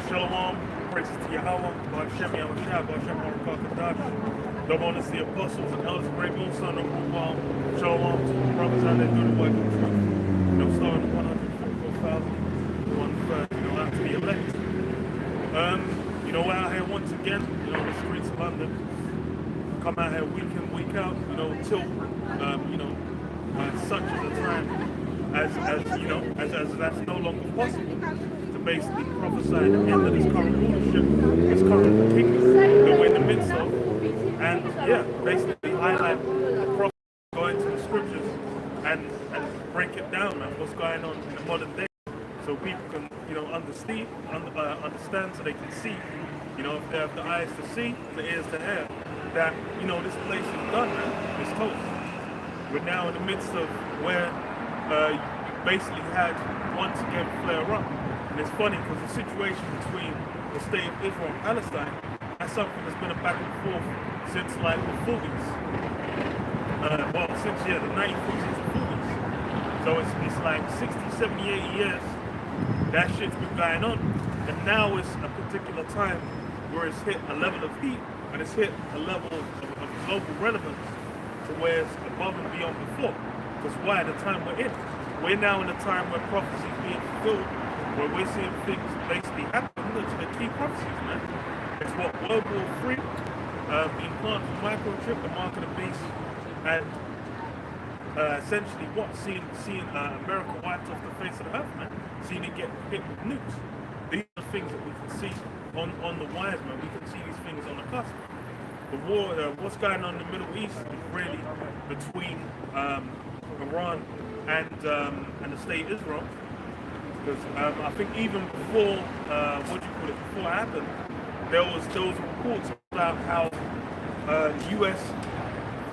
Shalom, praises to Yahweh, Ba'ashem Yahushua, Ba'ashem Barakah Double honors to the apostles and elders, great moon, son of Rubal. Shalom to the brothers out there doing the work of truth. Starting at 144,000, one-third, out to the elect. We're out here once again, on the streets of London. Come out here week in, week out, till, such as a time as that's no longer possible to basically prophesy the end of this current rulership, this current kingdom that we're in the midst of, and basically highlight the prophet, go into the scriptures and break it down and what's going on in the modern day, so people can understand, so they can see, if they have the eyes to see, the ears to hear, that this place is done, man. It's toast. We're now in the midst of where you basically had once again flare up. And it's funny because the situation between the state of Israel and Palestine, that's something that's been a back and forth since like the 40s. Since the 1940s and 40s. So it's like 60, 70, 80 years that shit's been going on. And now it's a particular time where it's hit a level of heat and it's hit a level of global relevance to where it's above and beyond before. Because why? The time we're in. We're now in a time where prophecy is being fulfilled, where we're seeing things basically happen. Look to the key prophecies, man. It's what World War III, the implant of microchip, the mark of the beast, and essentially what? Seeing America wiped off the face of the earth, man. Seeing it get hit with nukes. These are things that we can see on the wires, man. We can see these things on the cusp. The war, what's going on in the Middle East is really between Iran and the state of Israel. Because I think even before before it happened, there was reports about how the US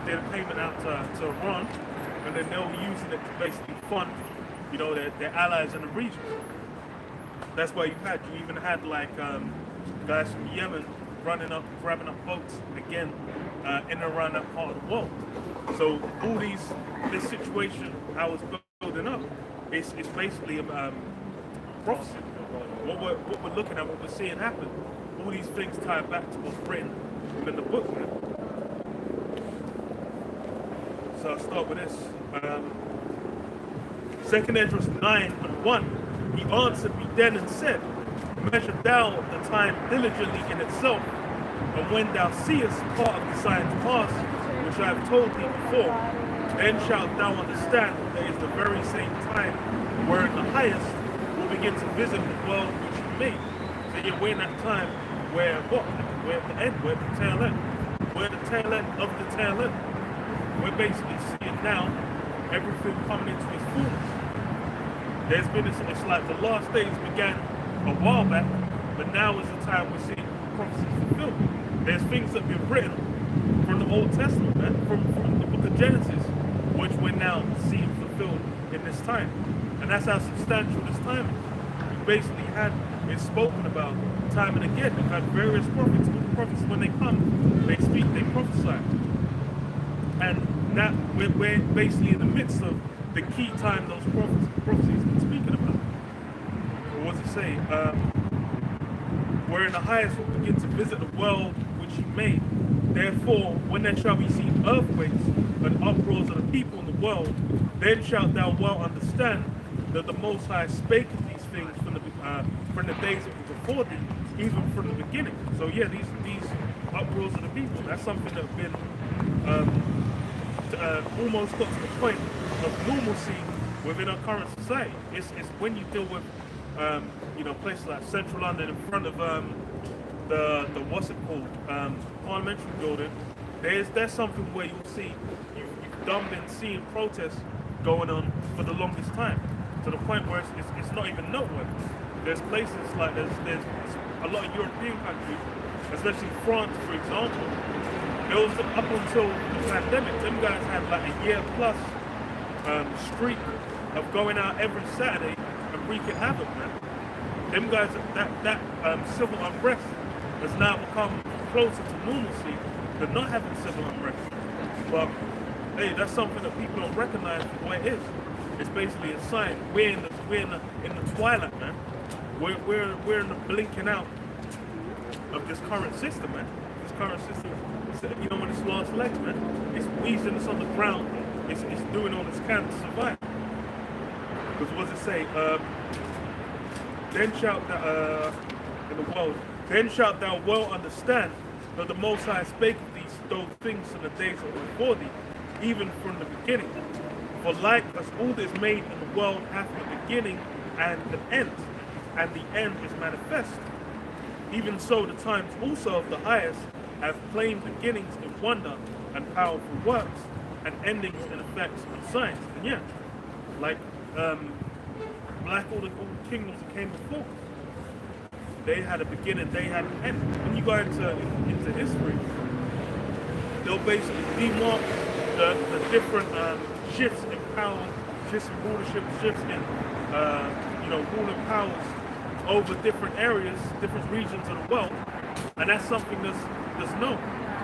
did a payment out to Iran, and then they were using it to basically fund, their allies in the region. That's why you even had like guys from Yemen running up, grabbing up boats again in and around that part of the world. So all this situation, how it's building up, it's basically prophecy. What we're looking at, what we're seeing happen, all these things tie back to what's written within the book, man. So I'll start with this. 2nd Esdras 9:1. He answered me then and said, measure thou the time diligently in itself, and when thou seest part of the signs pass, which I have told thee before, then shalt thou understand that there is the very same time wherein the highest will begin to visit the world which he made. So we're in that time where what? We're at the end, we're at the tail end. We're at the tail end of the tail end. We're basically seeing now everything coming into its fullness. There's been it's like the last days began a while back, but now is the time we're seeing prophecies fulfilled. There's things that have been written from the Old Testament, man, from the book of Genesis, which we're now seeing fulfilled in this time. And that's how substantial this time is. We basically had it spoken about time and again. We've had various prophets. The prophets, when they come, they speak, they prophesy. And now we're basically in the midst of the key time those prophecies been speaking about. What does it say? Wherein the highest will begin to visit the world which he made. Therefore, when there shall be seen earthquakes and uproars of the people in the world, then shalt thou well understand that the Most High spake of these things from the days that were before thee, even from the beginning. So yeah, these uproars of the people, that's something that have been almost got to the point of normalcy within our current society. It's when you deal with places like Central London in front of the what's it called, parliamentary building. There's something where you'll see you've been seeing protests going on for the longest time, to the point where it's not even noteworthy. There's places like there's a lot of European countries, especially France, for example. There was up until the pandemic, them guys had like a year plus streak of going out every Saturday and wreaking havoc, man. Them guys, that civil unrest has now become closer to normalcy than not having civil unrest. But hey, that's something that people don't recognize for what it is. It's basically a sign. We're in the twilight, man. we're in the blinking out of this current system, man. This current system, you know, on its last legs, man. It's wheezing us on the ground. It's doing all it can to survive. Because what does it say? Then shalt thou in the world. Then shalt thou well understand that the Most High spake of those things in the days of before thee, even from the beginning. For like as all that is made in the world hath a beginning and an end, and the end is manifest. Even so the times also of the highest have plain beginnings in wonder and powerful works, and endings in effects and signs. And yeah, like all the kingdoms that came before, they had a beginning, they had an end. When you go into history, they'll basically demark the different shifts in power, shifts in rulership, shifts in ruling powers over different areas, different regions of the world, and that's something that's known.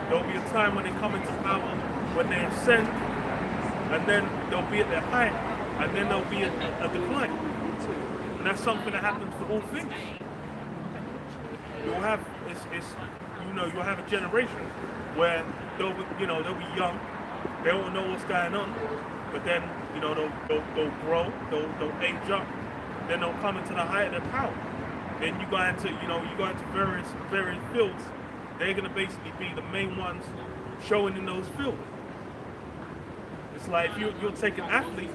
There'll be a time when they come into power, when they ascend, and then they'll be at their height, and then there'll be a decline. And that's something that happens for all things. You'll have you'll have a generation where they'll be young, they don't know what's going on, but then they'll grow, they'll age up, then they'll come into the height of their power. Then you go into various fields, they're gonna basically be the main ones showing in those fields. It's like if you'll take an athlete,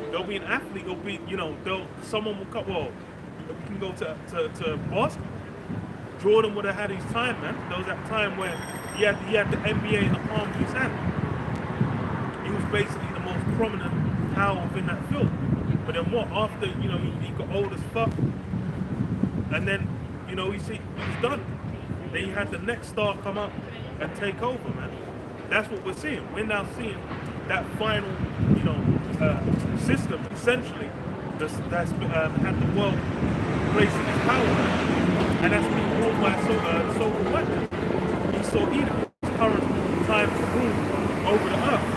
there'll be an athlete, it'll be someone will come. Well, we can go to Boston. Jordan would have had his time, man. There was that time where he had the NBA in the palm of his hand. He was basically the most prominent power within that field. But then what? After he got old as fuck, and then he was done. Then you had the next star come up and take over, man. That's what we're seeing. We're now seeing that final, system essentially that's had the world placing its power. And that's being ruled by solar weapon. Esau Edom, his current time to rule over the earth.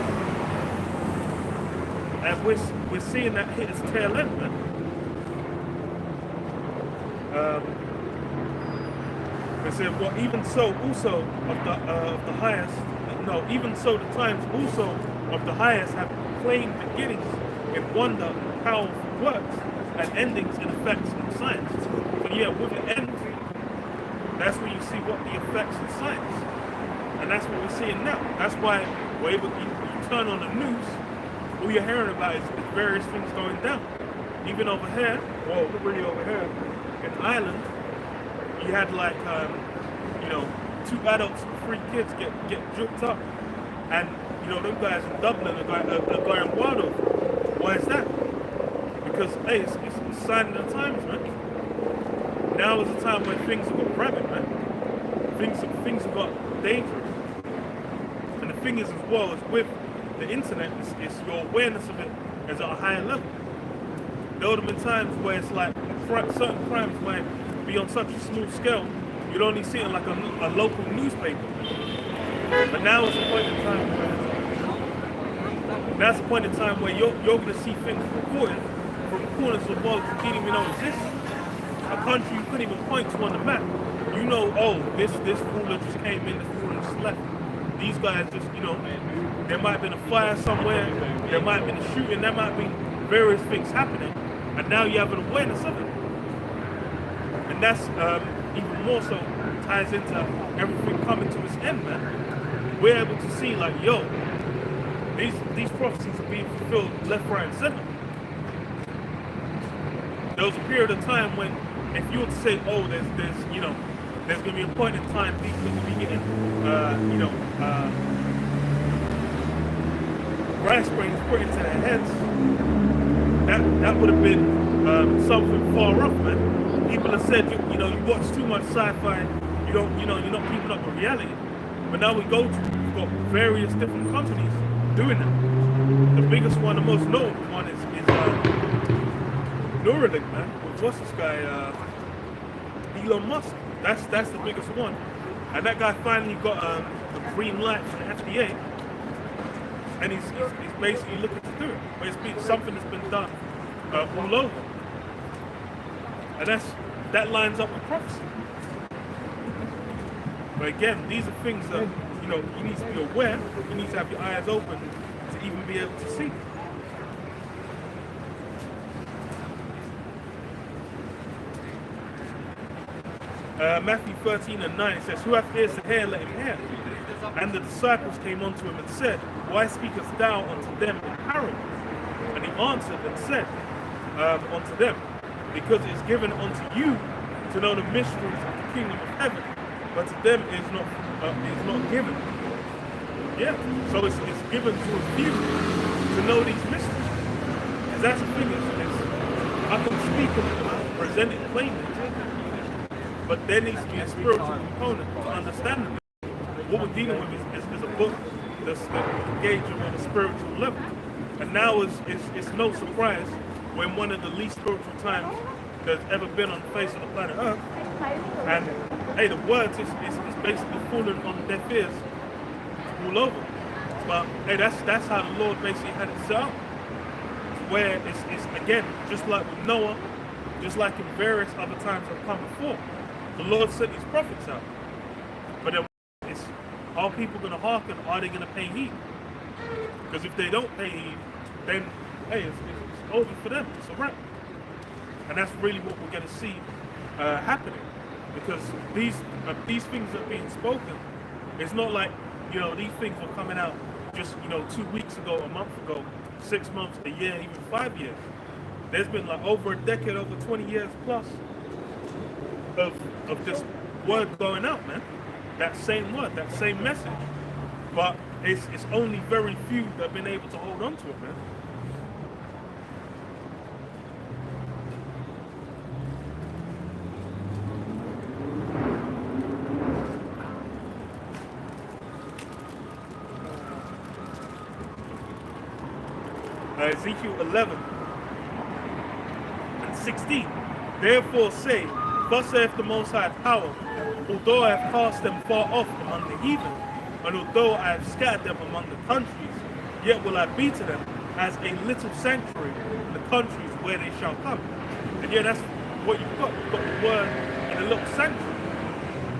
And we're seeing that hit its tail end, man. It said, well, even so also of the highest, no, even so the times also of the highest have plain beginnings in wonder and powerful works, and endings in effects and signs. But yeah, with the end, that's when you see what the effects and signs. And that's what we're seeing now. That's why you turn on the news, all you're hearing about is various things going down. Even over here, well, really over here, in Ireland, you had like, 2 adults and 3 kids get juked up. And, them guys in Dublin are going wild over it. Why is that? Because, hey, it's a sign of the times, man. Now is a time when things have got rabid, man. Things have got dangerous. And the thing is as well, is with the internet, it's your awareness of it is at a higher level. There would have been times where it's like certain crimes might be on such a small scale, you'd only see it in like a local newspaper. But now it's a point in time where you're going to see things reported from corners of the world you didn't even know existed. A country you couldn't even point to on the map. This ruler just came in, this ruler just left. These guys just, there might have been a fire somewhere, there might have been a shooting, there might be various things happening, and now you have an awareness of it. And that's even more so ties into everything coming to its end, man. We're able to see like, these prophecies are being fulfilled left, right, and center. There was a period of time when, if you were to say, there's going to be a point in time people are going to be getting, rice grains put into their heads, that would have been something far off, man. People have said, you watch too much sci-fi, you're not keeping up with reality. But now we've got various different companies doing that. The biggest one, the most notable one is Neuralink, man. What's this guy? Elon Musk. That's the biggest one. And that guy finally got a green light from the FDA, and he's basically looking to do it. But it's been something that's been done all over. And that lines up with prophecy. But again, these are things that, you know, you need to be aware, you need to have your eyes open to even be able to see. Matthew 13:9, it says, "Who hath ears to hear, let him hear." And the disciples came unto him and said, "Why speakest thou unto them in parables?" And he answered and said unto them, "Because it is given unto you to know the mysteries of the kingdom of heaven, but to them it is not given." Yeah, so it's given to a few to know these mysteries. And that's the thing, I can speak and present it plainly, but there needs to be a spiritual component to understand them. What we're dealing with is a book that's engaging on a spiritual level. And now it's no surprise when one of the least spiritual times there's ever been on the face of the planet Earth. And hey, the words is basically falling on deaf ears all over. But hey, that's how the Lord basically had it set up. Where it's again, just like with Noah, just like in various other times that have come before, the Lord sent his prophets out. But then are people going to hearken? Are they going to pay heed? Because if they don't pay heed, then hey, it's over for them. It's a wrap. And that's really what we're going to see happening. Because these things that are being spoken, it's not like, you know, these things were coming out just, you know, 2 weeks ago, a month ago, 6 months, a year, even 5 years. There's been like over a decade, over 20 years plus of this word going out, man. That same word, that same message. But it's only very few that have been able to hold on to it, man. Ezekiel 11:16. "Therefore say, thus saith the Most High Power, although I have cast them far off among the heathen, and although I have scattered them among the countries, yet will I be to them as a little sanctuary in the countries where they shall come." And yeah, that's what you've got. You've got the word in a little sanctuary.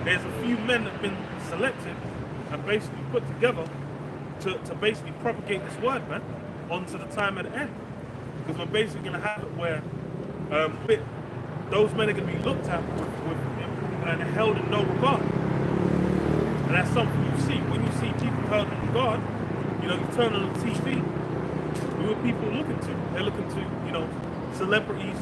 There's a few men that have been selected and basically put together to basically propagate this word, man, onto the time at the end. Because we're basically going to have it where those men are going to be looked at with and held in no regard. And that's something you see. When you see people held in regard, you know, you turn on the TV, who are people looking to? They're looking to, you know, celebrities,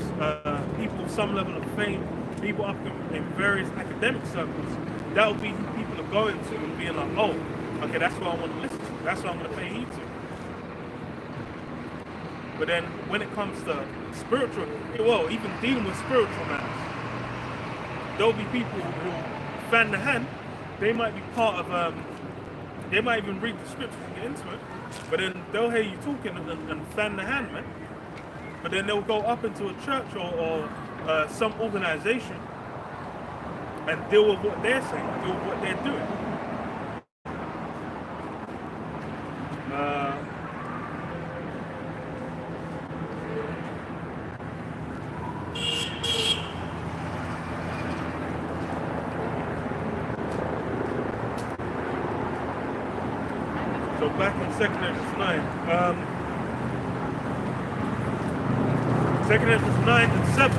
people of some level of fame, people up in various academic circles. That would be who people are going to and being like, oh, okay, that's what I want to listen to. That's what I'm going to pay heed to. But then when it comes to spiritual, well, even dealing with spiritual matters, there'll be people who fan the hand. They might be part of, they might even read the scriptures and get into it, but then they'll hear you talking and fan the hand, man. But then they'll go up into a church or some organization and deal with what they're saying, deal with what they're doing. So back in 2 Ezra 9, 2 Ezra 9 and 7,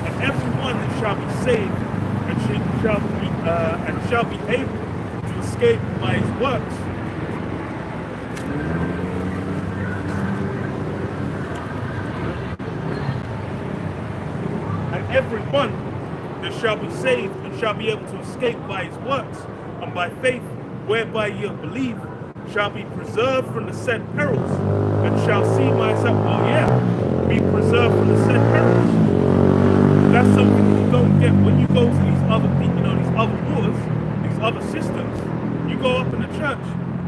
and everyone that shall be saved and shall be able to escape by his works. And everyone that shall be saved and shall be able to escape by his works, and by faith whereby ye have believed, shall be preserved from the said perils, and shall see myself, be preserved from the said perils. That's something you don't get when you go to these other people, you know, these other wars, these other systems. You go up in the church,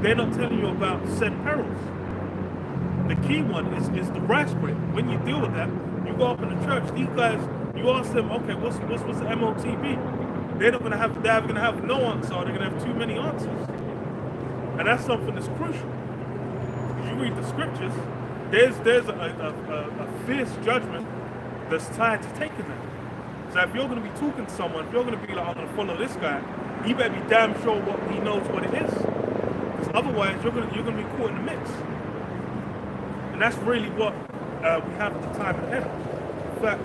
they're not telling you about said perils. The key one is the rash rate. When you deal with that, you go up in the church, these guys, you ask them, okay, what's the MOTB? They're gonna have no answer, or they're gonna have too many answers. And that's something that's crucial. You read the scriptures, there's a fierce judgment that's tied to taking that. So if you're going to be talking to someone, if you're going to be like, I'm going to follow this guy, you better be damn sure what he knows what it is. Because otherwise, you're going to be caught in the mix. And that's really what we have at the time ahead. In fact,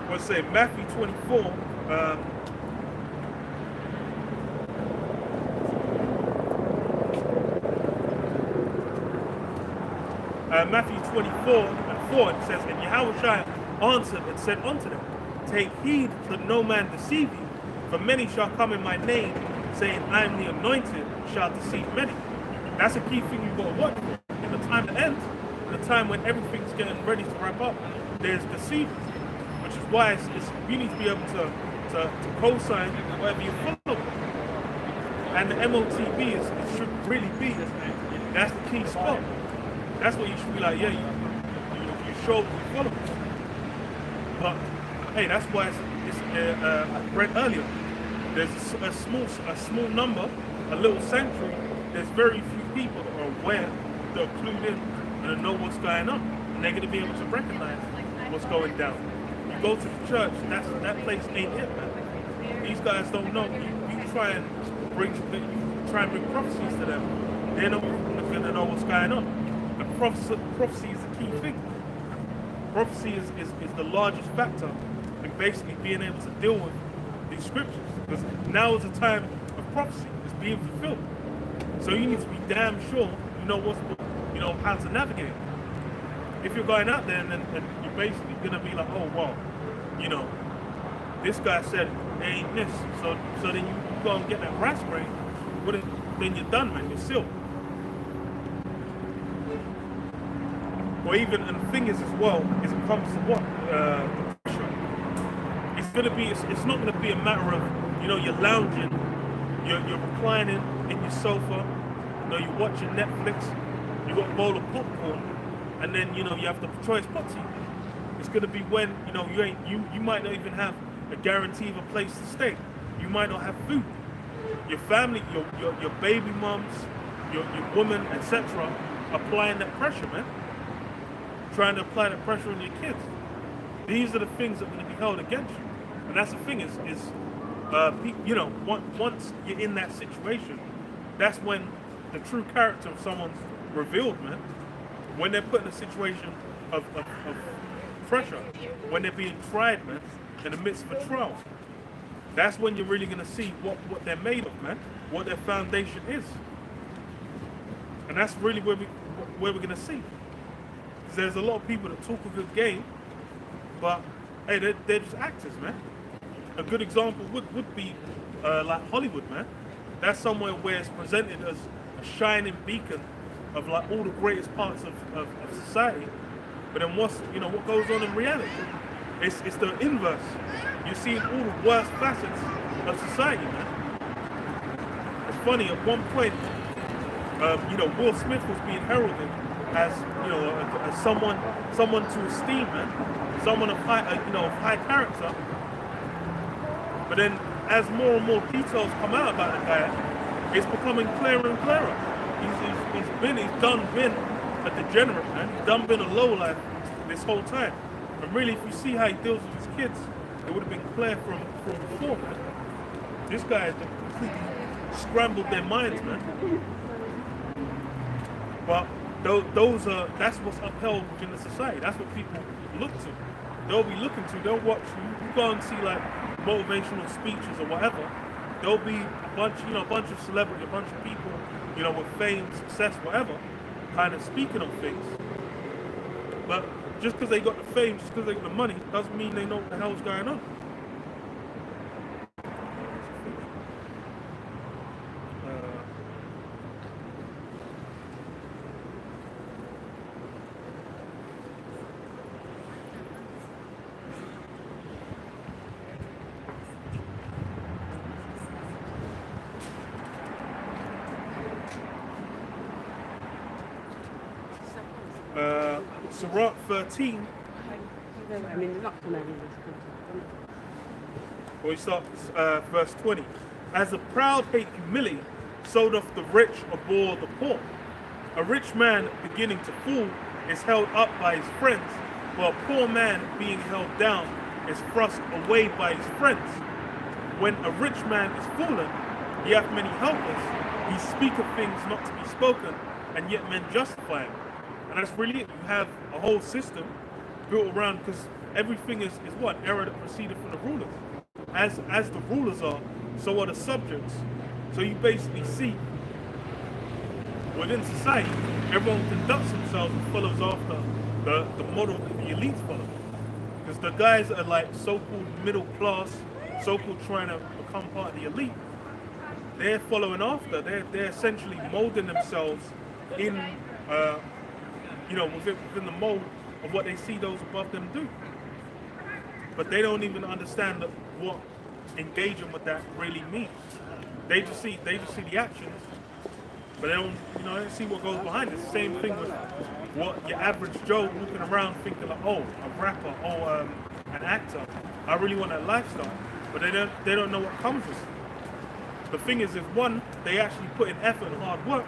let's say Matthew 24. Matthew 24:4, it says, and Yahushua answered and said unto them, take heed that no man deceive you, for many shall come in my name, saying, I am the anointed, shall deceive many. That's a key thing you've got to watch for. In the time to end, in the time when everything's getting ready to wrap up, there's deceivers. Which is why you need to be able to co-sign whatever you follow. And the MOTB it should really be, that's the key spot. That's what you should be like, yeah, you show what you follow. But hey, that's why I read earlier, there's a small number, a little sanctuary, there's very few people that are aware, that are clued in, and know what's going on. And they're going to be able to recognize what's going down. You go to the church, that place ain't it, man. These guys don't know. You try and bring prophecies to them. They're not going to know what's going on. And prophecy is the key thing. Prophecy is the largest factor in basically being able to deal with these scriptures. Because now is the time of prophecy. It's being fulfilled. So you need to be damn sure you know how to navigate. If you're going out there and you're basically gonna be like, oh well, this guy said there ain't this, so then you go and get that rat spray, then you're done, man. You're sealed. Or even, and the thing is as well, is it comes to what the pressure. It's not gonna be a matter of you're lounging, you're reclining in your sofa, you're watching Netflix, you got a bowl of popcorn, and then you have the choice potty. It's gonna be when you might not even have a guarantee of a place to stay. You might not have food. Your family, your baby mums, your woman, etc., applying that pressure, man. Trying to apply that pressure on your kids. These are the things that are going to be held against you. And that's the thing once you're in that situation, that's when the true character of someone's revealed, man. When they're put in a situation of pressure, when they're being tried, man, in the midst of a trial, that's when you're really going to see what they're made of, man, what their foundation is. And that's really where we're going to see. Because there's a lot of people that talk a good game, but hey, they're just actors, man. A good example would be like Hollywood, man. That's somewhere where it's presented as a shining beacon of like all the greatest parts of society. But then what goes on in reality? It's the inverse. You're seeing all the worst facets of society, man. It's funny, at one point, Will Smith was being heralded as as someone to esteem, man. Someone of high character. But then as more and more details come out about the guy, it's becoming clearer and clearer. He's done been a degenerate, man. He's done been a lowlife this whole time. And really, if you see how he deals with his kids, it would have been clear from before, man. This guy has completely scrambled their minds, man. But that's what's upheld within the society. That's what people look to. They'll be looking to. They'll watch you go and see like motivational speeches or whatever. There'll be a bunch of celebrity, a bunch of people, with fame, success, whatever, kind of speaking on things. But just because they got the fame, just because they got the money, doesn't mean they know what the hell's going on. Surah 13. We start verse 20. As the proud hate humility, so doth the rich abhor the poor. A rich man beginning to fall is held up by his friends, while a poor man being held down is thrust away by his friends. When a rich man is fallen, he hath many helpers. He speaketh things not to be spoken, and yet men justify him. And that's really it. You have a whole system built around, because everything is what? Error that proceeded from the rulers. As the rulers are, so are the subjects. So you basically see within society, everyone conducts themselves and follows after the model that the elites follow. Because the guys that are like so-called middle class, so-called trying to become part of the elite, they're following after. They're essentially molding themselves in, within the mold of what they see those above them do. But they don't even understand what engaging with that really means. They just see the actions, but they don't, they don't see what goes behind it. It's the same thing with what your average Joe walking around thinking like, oh, a rapper, oh, an actor. I really want that lifestyle, but they don't know what comes with it. The thing is one, they actually put in effort and hard work,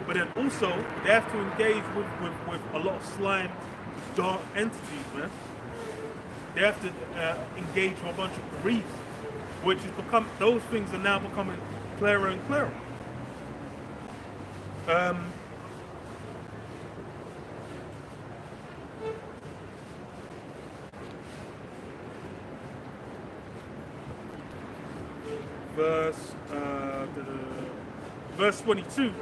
but then also they have to engage with a lot of slime, dark entities, man. They have to engage with a bunch of greed, which has become, those things are now becoming clearer and clearer. Verse 22,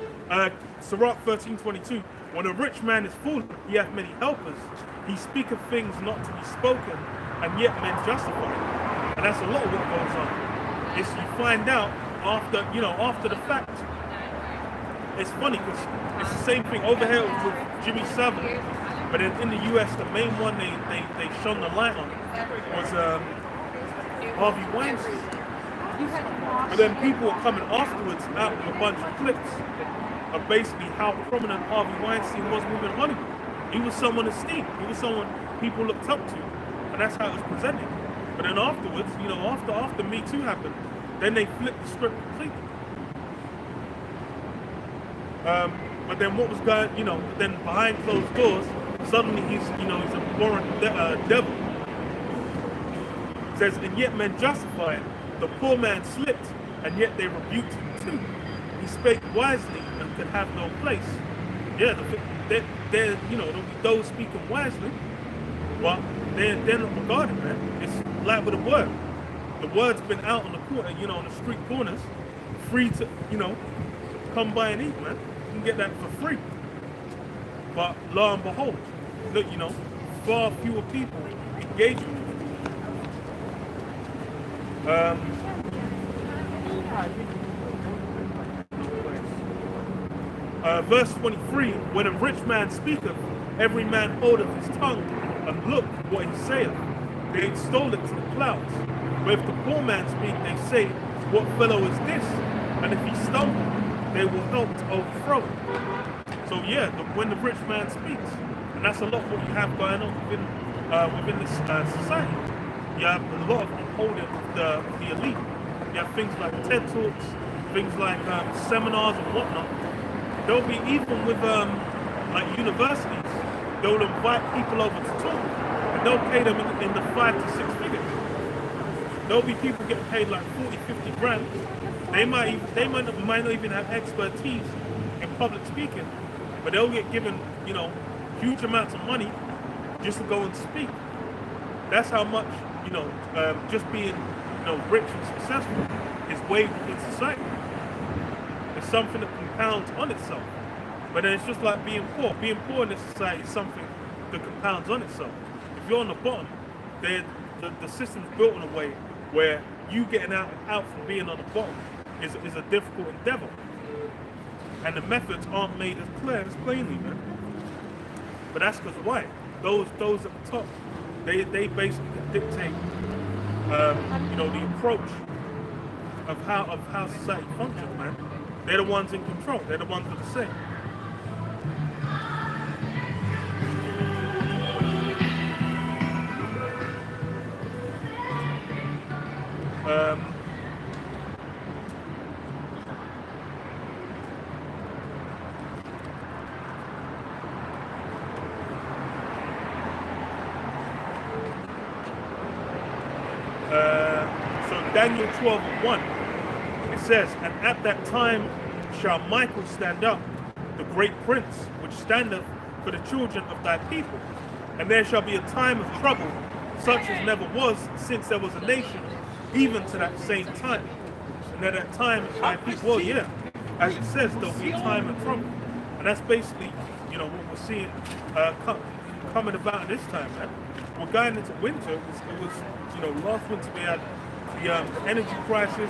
Sirach 13:22. When a rich man is full, he hath many helpers. He speaketh things not to be spoken, and yet men justify it. And that's a lot of what goes on. Is you find out after the fact. It's funny because it's the same thing over here with Jimmy Savile, but in the US, the main one they shone the light on was Harvey Weinstein. But then people were coming afterwards out with a bunch of clips of basically how prominent Harvey Weinstein was within Hollywood. He was someone esteemed. He was someone people looked up to, and that's how it was presented. But then afterwards, after Me Too happened, then they flipped the script completely. But then what was going, then behind closed doors, suddenly he's a warrant devil. It says, and yet men justify it. The poor man slipped, and yet they rebuked him too. He spake wisely and could have no place. Yeah, there'll be those speaking wisely, but they're not regarded, man. It's like with the word. The word's been out on the corner, on the street corners, free to, come by and eat, man. You can get that for free. But lo and behold, look, far fewer people engage with it. Verse 23, when a rich man speaketh, every man holdeth his tongue, and look what he saith. They extol it to the clouds. But if the poor man speak, they say, what fellow is this? And if he stumble, they will help to overthrow him. So yeah, when the rich man speaks, and that's a lot what you have going on within this society. You have a lot of upholding the elite. You have things like TED Talks, things like seminars and whatnot. There'll be, even with like universities, they'll invite people over to talk, and they'll pay them in the 5 to 6 figures. There'll be people getting paid like 40, 50 grand. They might not even have expertise in public speaking, but they'll get given, huge amounts of money just to go and speak. That's how much, just being, rich and successful is weighed in society. It's something that compounds on itself. But then it's just like being poor. Being poor in this society is something that compounds on itself. If you're on the bottom, the system's built in a way where you getting out from being on the bottom is a difficult endeavor. And the methods aren't made as clear as plainly, man. But that's because why? Those at the top, they basically dictate the approach of how society functions, man. They're the ones in control. They're the ones that are saying. So Daniel 12:1, it says, "And at that time shall Michael stand up, the great prince, which standeth for the children of thy people. And there shall be a time of trouble, such as never was since there was a nation, even to that same time. And at that time thy people," well, yeah, as it says, there'll be a time of trouble. And that's basically, what we're seeing coming about at this time, man. We're going into winter. It was last winter we had the energy crisis,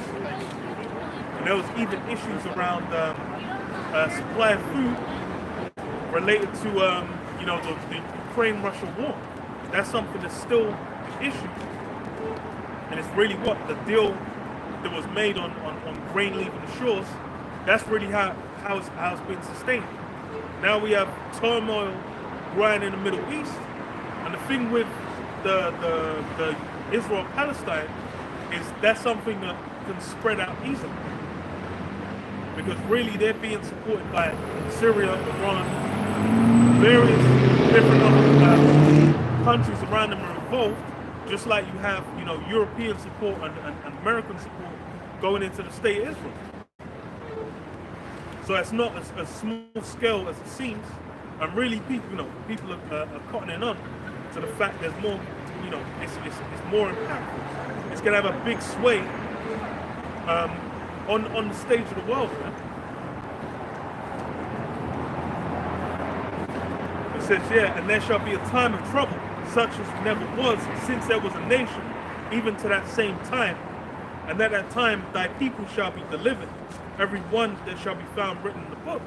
and there was even issues around supply of food related to the Ukraine-Russia war. That's something that's still an issue, and it's really what the deal that was made on grain leaving the shores. That's really how it's been sustained. Now we have turmoil right in the Middle East, and the thing with the Israel-Palestine is that's something that can spread out easily, because really they're being supported by Syria, Iran, various different other countries around them are involved, just like you have European support and American support going into the state of Israel. So it's not as small scale as it seems, and really people are cottoning on to the fact there's more, it's more impactful. It's going to have a big sway on the stage of the world, man. It says, yeah, "And there shall be a time of trouble, such as never was since there was a nation, even to that same time. And at that time thy people shall be delivered, every one that shall be found written in the book."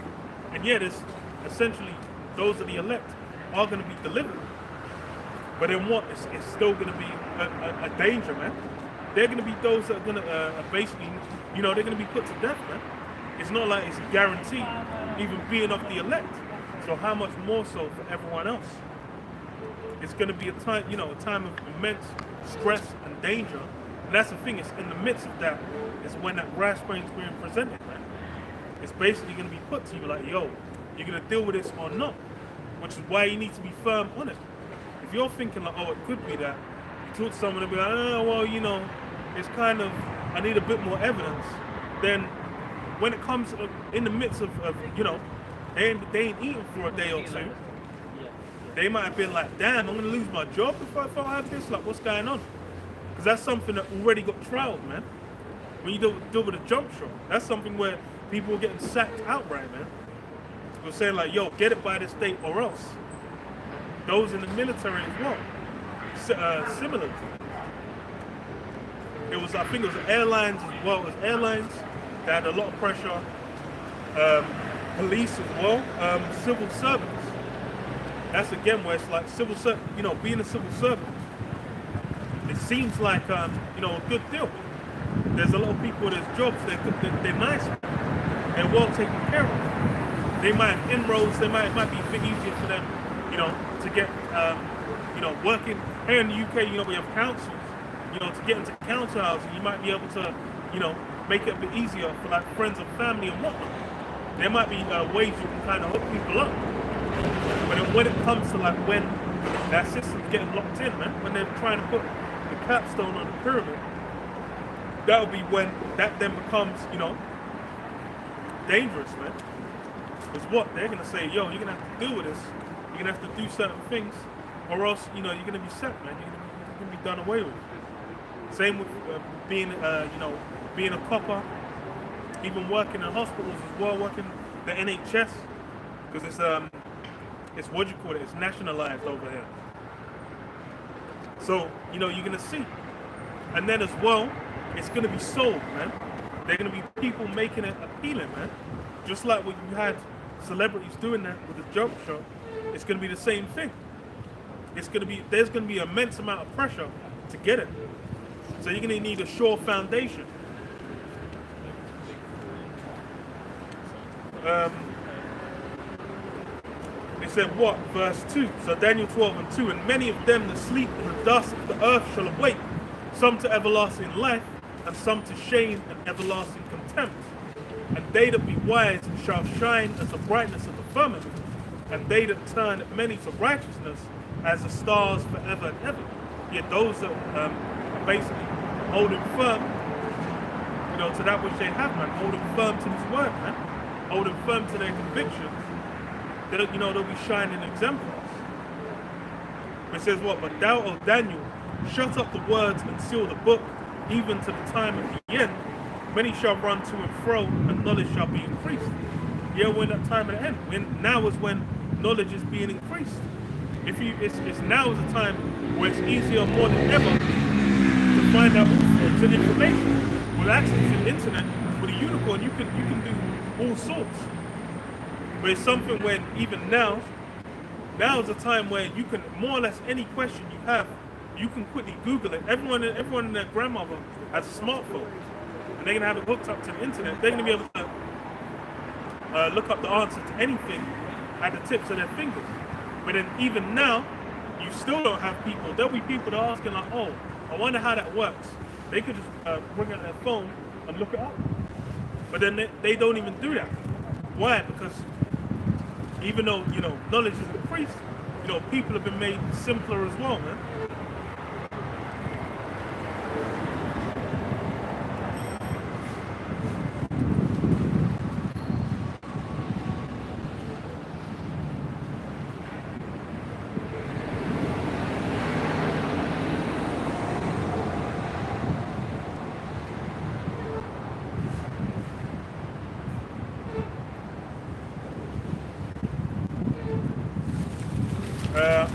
And yet it's essentially those of the elect are going to be delivered. But then what? It's still going to be a danger, man. They're going to be those that are going to basically, they're going to be put to death, man. It's not like it's guaranteed, even being of the elect. So how much more so for everyone else? It's going to be a time, a time of immense stress and danger. And that's the thing, it's in the midst of that, it's when that grass grain is being presented, man. It's basically going to be put to you like, yo, you're going to deal with this or not, which is why you need to be firm on it. If you're thinking like, oh, it could be that, you talk to someone and be like, oh, well, it's kind of, I need a bit more evidence, then when it comes in the midst of they ain't eating for a day or two, they might have been like, damn, I'm going to lose my job if I have this, like, what's going on? Because that's something that already got trialed, man. When you deal with a jump shot, that's something where people are getting sacked outright, man. They're saying like, yo, get it by this date or else. Those in the military as well, similar. I think it was airlines as well. It was airlines that had a lot of pressure. Police as well. Civil servants. That's again where it's like being a civil servant. It seems like a good deal. There's a lot of people, there's jobs, they're nice, they're well taken care of. They might have inroads, it might be a bit easier for them, to get, working. Here in the UK, we have councils, to get into council housing, you might be able to, make it a bit easier for like friends and family and whatnot. There might be ways you can kind of hook people up. But then when it comes to like when that system's getting locked in, man, when they're trying to put the capstone on the pyramid, that'll be when that then becomes, dangerous, man. Because what? They're going to say, yo, you're going to have to deal with this. You're going to have to do certain things, or else, you're going to be set, man. You're going to be done away with. Same with being a copper, even working in hospitals as well, working the NHS, because it's what you call it, it's nationalized over here. So, you're going to see. And then as well, it's going to be sold, man. They're going to be people making it appealing, man. Just like what you had celebrities doing that with the jump shot, it's going to be the same thing. There's going to be an immense amount of pressure to get it. So you're going to need a sure foundation. They said what? Verse 2. So Daniel 12:2. And many of them that sleep in the dust of the earth shall awake, some to everlasting life, and some to shame and everlasting contempt. And they that be wise shall shine as the brightness of the firmament, and they that turn many to righteousness as the stars forever and ever. Yet those that are basically holding firm, to that which they have, man. Holding firm to this word, man. Holding firm to their convictions. They'll be shining examples. It says what? But thou, O Daniel, shut up the words and seal the book, even to the time of the end. Many shall run to and fro, and knowledge shall be increased. Yeah, we're in that time of the end. Now is when knowledge is being increased. It's now is a time where it's easier more than ever to find out all sorts of information. With access to the internet, with a unicorn, you can do all sorts. But it's something when even now is a time where you can, more or less any question you have, you can quickly Google it. Everyone and their grandmother has a smartphone, and they're gonna have it hooked up to the internet. They're gonna be able to look up the answer to anything at the tips of their fingers. But then even now, you still don't have people. There'll be people that are asking like, oh, I wonder how that works. They could just bring out their phone and look it up. But then they don't even do that. Why? Because even though, knowledge is increased, people have been made simpler as well, man.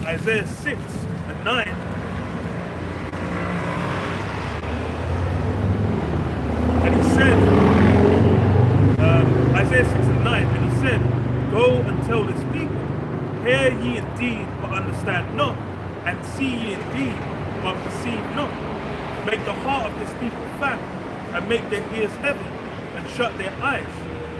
Isaiah 6 and 9. And he said, Isaiah 6 and 9, and he said, go and tell this people, hear ye indeed, but understand not, and see ye indeed, but perceive not. Make the heart of this people fat, and make their ears heavy, and shut their eyes,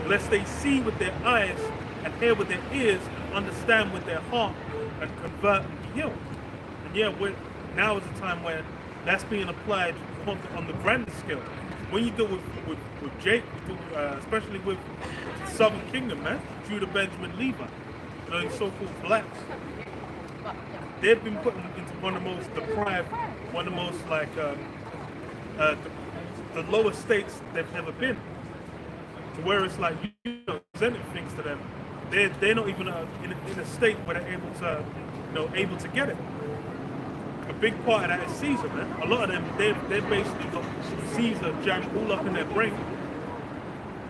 lest they see with their eyes, and hear with their ears, and understand with their heart, and convert and be healed. And yeah, now is a time where that's being applied on the grander scale. When you deal with Jake, you do, especially with the Southern Kingdom, man, Judah, Benjamin, Levi, these so-called blacks, they've been put into one of the most deprived, one of the most the lowest states they've ever been. To where it's like presenting things to them. They're not even in a state where they're able to get it. A big part of that is Caesar, man. A lot of them, they've basically got Caesar jammed all up in their brain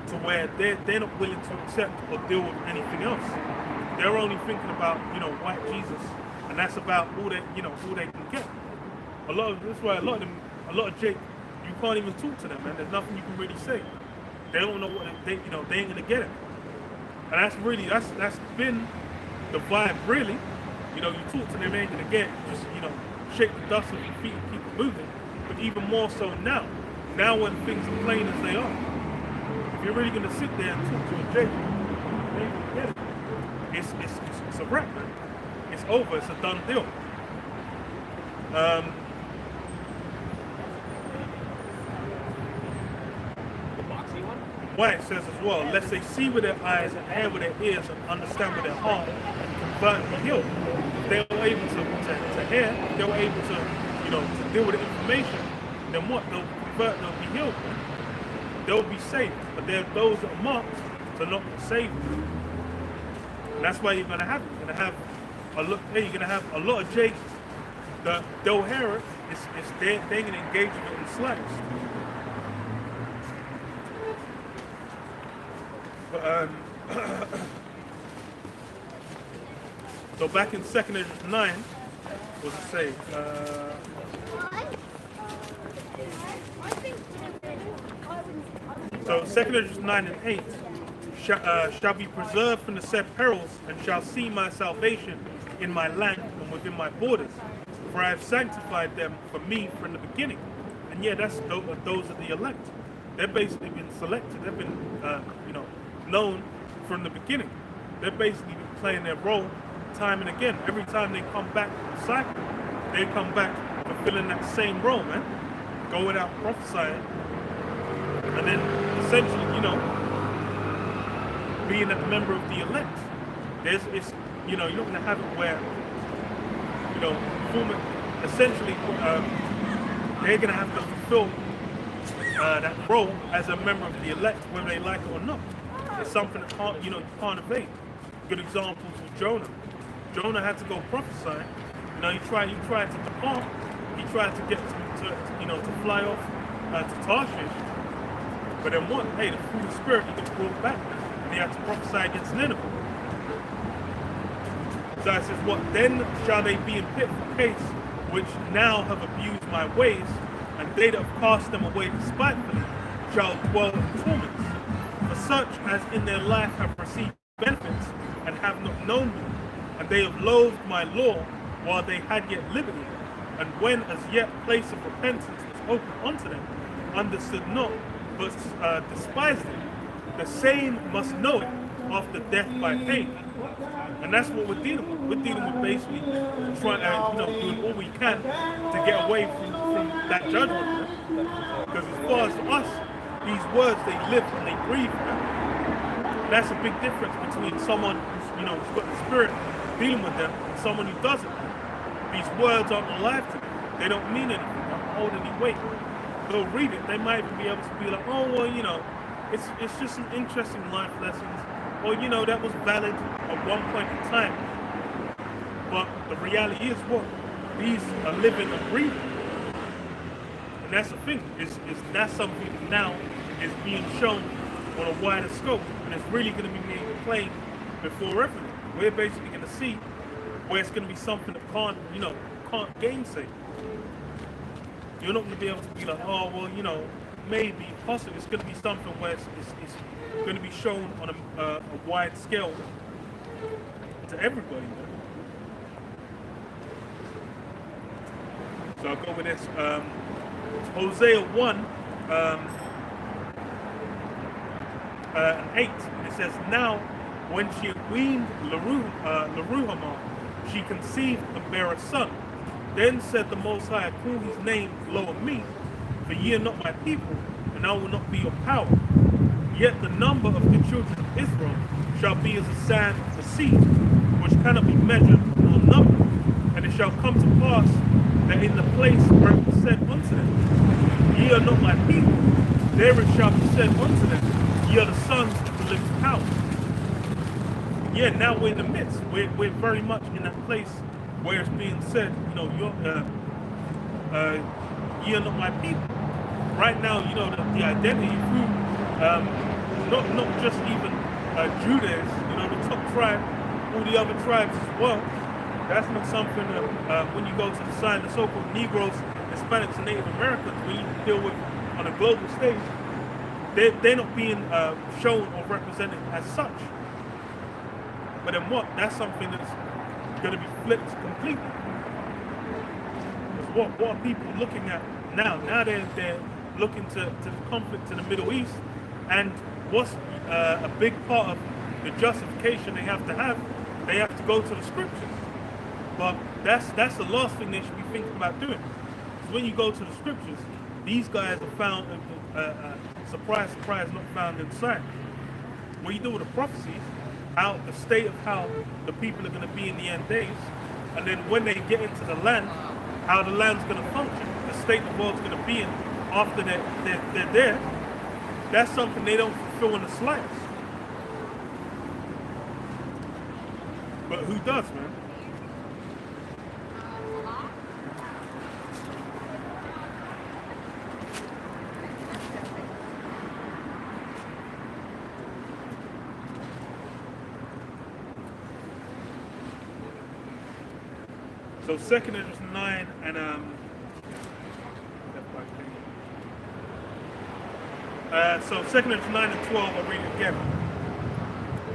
to where they're not willing to accept or deal with anything else. They're only thinking about white Jesus, and that's about all they can get. That's why a lot of Jake, you can't even talk to them, man. There's nothing you can really say. They don't know what they ain't gonna get it. And that's been the vibe, really. You talk to them, ain't gonna get it. Just, shake the dust off your feet and keep it moving. But even more so now when things are plain as they are. If you're really gonna sit there and talk to a Jake, they ain't gonna get it. It's a wrap, man. It's over, it's a done deal. Why it says as well, lest they see with their eyes and hear with their ears and understand with their heart and convert and be healed. If they were able to hear, if they were able to deal with the information, then what? They'll convert, they'll be healed. They'll be saved. But there are those that are marked to not be saved. And that's why you're gonna have a lot of Jakes that they'll hear it, they're gonna engage with it in slacks. So back in 2nd Ezra 9, what does it say? So 2nd Ezra 9 and 8 shall be preserved from the said perils, and shall see my salvation in my land and within my borders. For I have sanctified them for me from the beginning. And yeah, those are the elect. They've basically been selected. They've been, known from the beginning. They've basically been playing their role time and again. Every time they come back from the cycle, they come back fulfilling that same role, man. Going out prophesying, and then essentially, being a member of the elect. You're not going to have it where, essentially, they're going to have to fulfill that role as a member of the elect, whether they like it or not. It's something that can't, you can't evade. Good examples with Jonah. Jonah had to go prophesy. He tried to depart. He tried to get to fly off to Tarshish. But then what? Hey, through the Spirit, he got brought back, and he had to prophesy against Nineveh. So it says, what then shall they be in pitiful case, which now have abused my ways, and they that have cast them away despitefully shall dwell in torments. For such as in their life have received benefits, and have not known me, and they have loathed my law while they had yet liberty, and when as yet place of repentance was open unto them, understood not, but despised it. The same must know it after death by pain. And that's what we're dealing with. We're dealing with basically trying to, doing all we can to get away from that judgment. Because as far as for us, these words, they live and they breathe. And that's a big difference between someone who's got the Spirit dealing with them and someone who doesn't. These words aren't alive to them. They don't mean anything. They don't hold any weight. They'll read it. They might even be able to be like, oh, well, it's just some interesting life lessons. Or, that was valid at one point in time. But the reality is what? These are living and breathing. And that's the thing. That's something that now is being shown on a wider scope. And it's really going to be made plain before everything. We're basically going to see where it's going to be something that can't gainsay. You're not going to be able to be like, oh, well, maybe, possibly. It's going to be something where it's going to be shown on a wide scale to everybody. So I'll go with this. Hosea 1 and 8. It says, now when she had weaned Leruhamah, she conceived and bare a son. Then said the Most High, call his name lower me, for ye are not my people, and I will not be your power. Yet the number of the children of Israel shall be as the sand of the sea, which cannot be measured nor numbered. And it shall come to pass that in the place where it was said unto them, ye are not my people, there it shall be said unto them, ye are the sons of the living power. Yeah, now we're in the midst. We're very much in that place where it's being said, ye are not my people. Right now, the identity through not just even Judah is, the top tribe, all the other tribes as well. That's not something that when you go to the side, the so-called Negroes, Hispanics, and Native Americans, when you deal with on a global stage, they're not being shown or represented as such. But then what? That's something that's going to be flipped completely. Because what are people looking at now? Now they're looking to the conflict in the Middle East, and what's a big part of the justification they have to go to the scriptures. But that's the last thing they should be thinking about doing. Because when you go to the scriptures, these guys are found, surprise, not found inside. When you do with the prophecies, how the state of how the people are going to be in the end days, and then when they get into the land, how the land's going to function, the state the world's going to be in after they're there, that's something they don't fulfill in the slightest. But who does, man? So 2 Esdras 9 and so 2 Esdras 9 and 12, I'll read it again.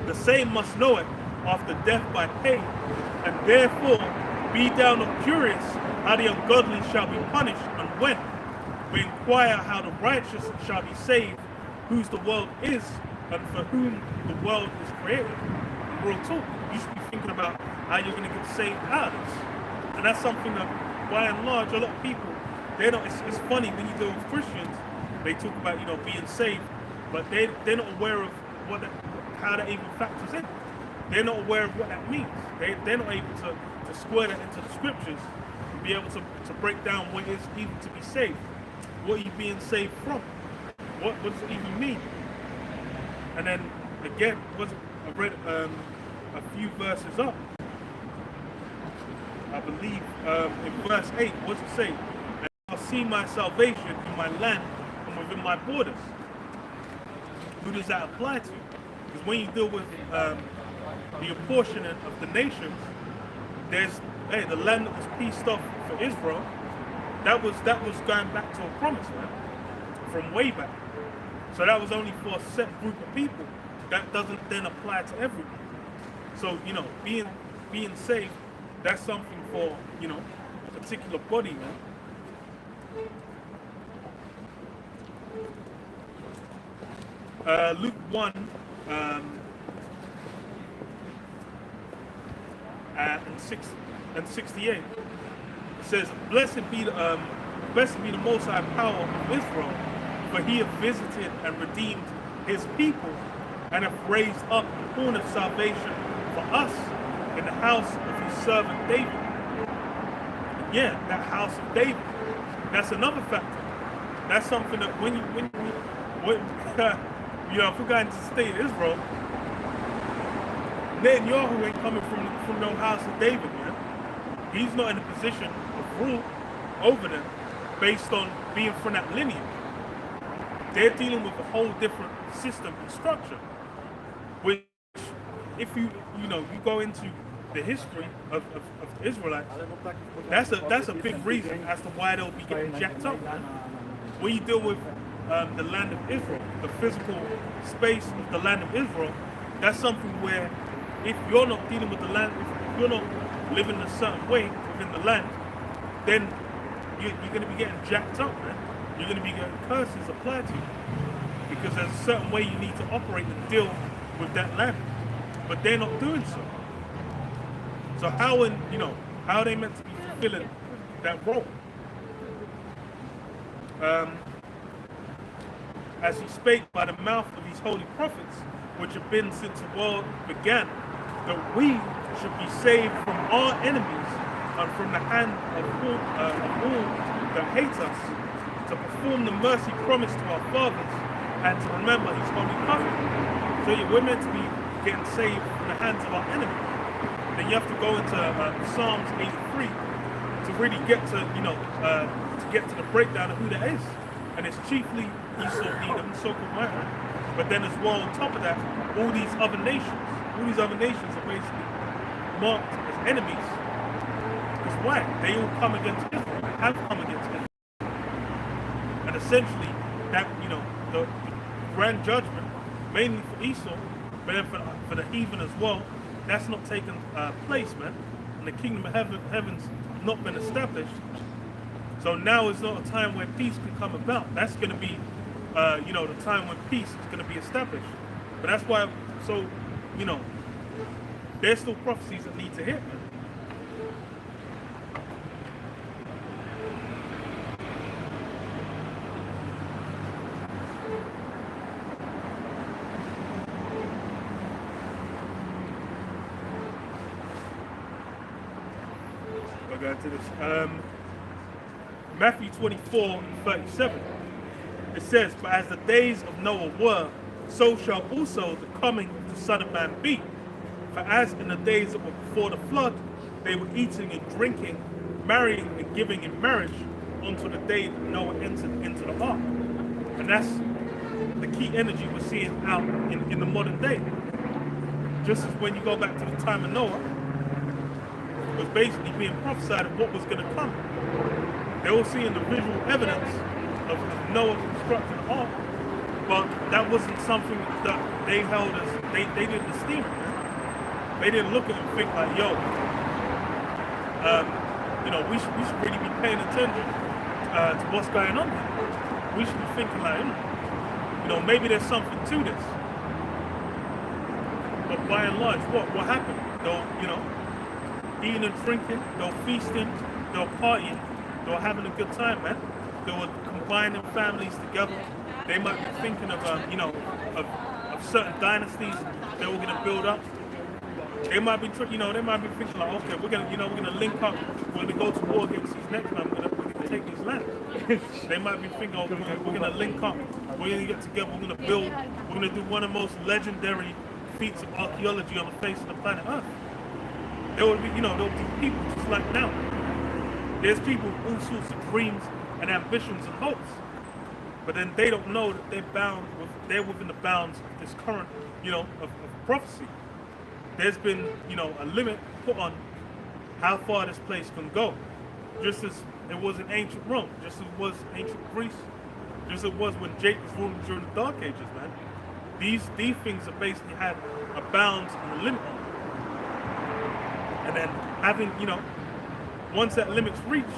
The same must know it after death by pain, and therefore be thou not curious how the ungodly shall be punished, and when. We inquire how the righteous shall be saved, whose the world is, and for whom the world is created. And real talk, you should be thinking about how you're going to get saved out of this. And that's something that, by and large, a lot of people, they don't. It's funny when you deal with Christians, they talk about being saved, but they're not aware of how that even factors in. They're not aware of what that means. They're not able to square that into the scriptures and be able to break down what it is even to be saved. What are you being saved from? What does it even mean? And then again, I read a few verses up. I believe in verse 8, what does it say? And I'll see my salvation in my land and within my borders. Who does that apply to? Because when you deal with the apportionment of the nations, there's the land that was pieced off for Israel. That was going back to a promise, man, from way back. So that was only for a set group of people. That doesn't then apply to everyone. So being saved, that's something for a particular body, man. Luke 1 and 68. It says, "Blessed be the Most High power of Israel, for He hath visited and redeemed His people, and hath raised up a horn of salvation for us in the house of His servant David." Yeah, that house of David. That's another factor. That's something that when if we're going to the state of Israel, Netanyahu ain't coming from no house of David, man. He's not in a position of rule over them based on being from that lineage. They're dealing with a whole different system and structure, which, if you go into the history of the Israelites, that's a big reason as to why they'll be getting jacked up, man. When you deal with the land of Israel, the physical space of the land of Israel, that's something where if you're not dealing with the land, if you're not living a certain way within the land, then you're going to be getting jacked up, man. You're going to be getting curses applied to you because there's a certain way you need to operate and deal with that land, but they're not doing so. So how are they meant to be fulfilling that role? As He spake by the mouth of His holy prophets, which have been since the world began, that we should be saved from our enemies and from the hand of all that hate us, to perform the mercy promised to our fathers, and to remember His holy covenant. So we're meant to be getting saved from the hands of our enemies. Then you have to go into Psalms 83 to really get to the breakdown of who that is. And it's chiefly Esau, Edom, so-called Moab. But then as well, on top of that, all these other nations are basically marked as enemies. Because why? They all come against Israel, have come against Israel. And essentially, that the grand judgment, mainly for Esau, but then for the heathen as well, that's not taken place, man. And the kingdom of heaven's not been established. So now is not a time where peace can come about. That's going to be, the time when peace is going to be established. But that's why, there's still prophecies that need to hit, man. I'll go to this. Matthew 24:37. It says, "But as the days of Noah were, so shall also the coming of the Son of Man be. For as in the days that were before the flood, they were eating and drinking, marrying and giving in marriage, until the day that Noah entered into the ark." And that's the key energy we're seeing out in the modern day. Just as when you go back to the time of Noah, it was basically being prophesied of what was going to come. They were seeing the visual evidence of Noah constructing an ark, but that wasn't something that they held as, they didn't esteem it, man. They didn't look at it and think like, we should really be paying attention to what's going on here. We should be thinking like, maybe there's something to this. But by and large, what happened? They'll, eating and drinking, they'll feasting, they'll partying, they're having a good time, man. They were combining families together. They might be thinking of, of certain dynasties they were going to build up. They might be, they might be thinking like, okay, we're gonna link up, we're gonna go to war against these next man, we're gonna take his land. They might be thinking, okay, we're gonna link up, we're gonna get together, we're gonna build, we're gonna do one of the most legendary feats of archaeology on the face of the planet Earth. There will be, there will be people just like now. There's people with all sorts of dreams and ambitions and hopes, but then they don't know that they're within the bounds of this current, of prophecy. There's been, a limit put on how far this place can go. Just as it was in ancient Rome, just as it was ancient Greece, just as it was when Jake was ruling during the Dark Ages, man. These things have basically had a bounds and a limit on them. And then having, once that limit's reached,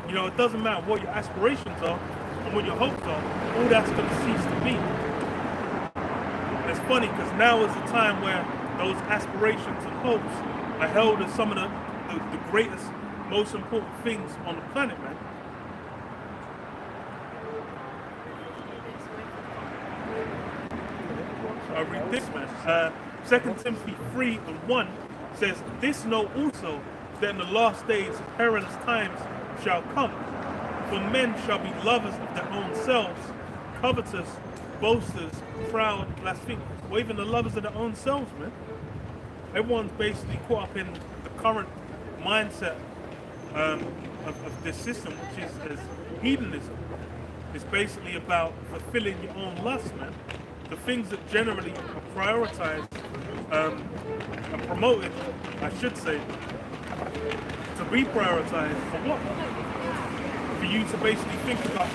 it doesn't matter what your aspirations are and what your hopes are, all that's going to cease to be. And it's funny because now is the time where those aspirations and hopes are held as some of the greatest, most important things on the planet, man. So I read this, man. 2 Timothy 3:1 says, "This know also, that in the last days perilous times shall come. For men shall be lovers of their own selves, covetous, boasters, proud, blasphemers." Or even the lovers of their own selves, man. Everyone's basically caught up in the current mindset of this system, which is hedonism. It's basically about fulfilling your own lust, man. The things that generally are prioritized, are promoted, I should say, to be prioritized for what? For you to basically think about,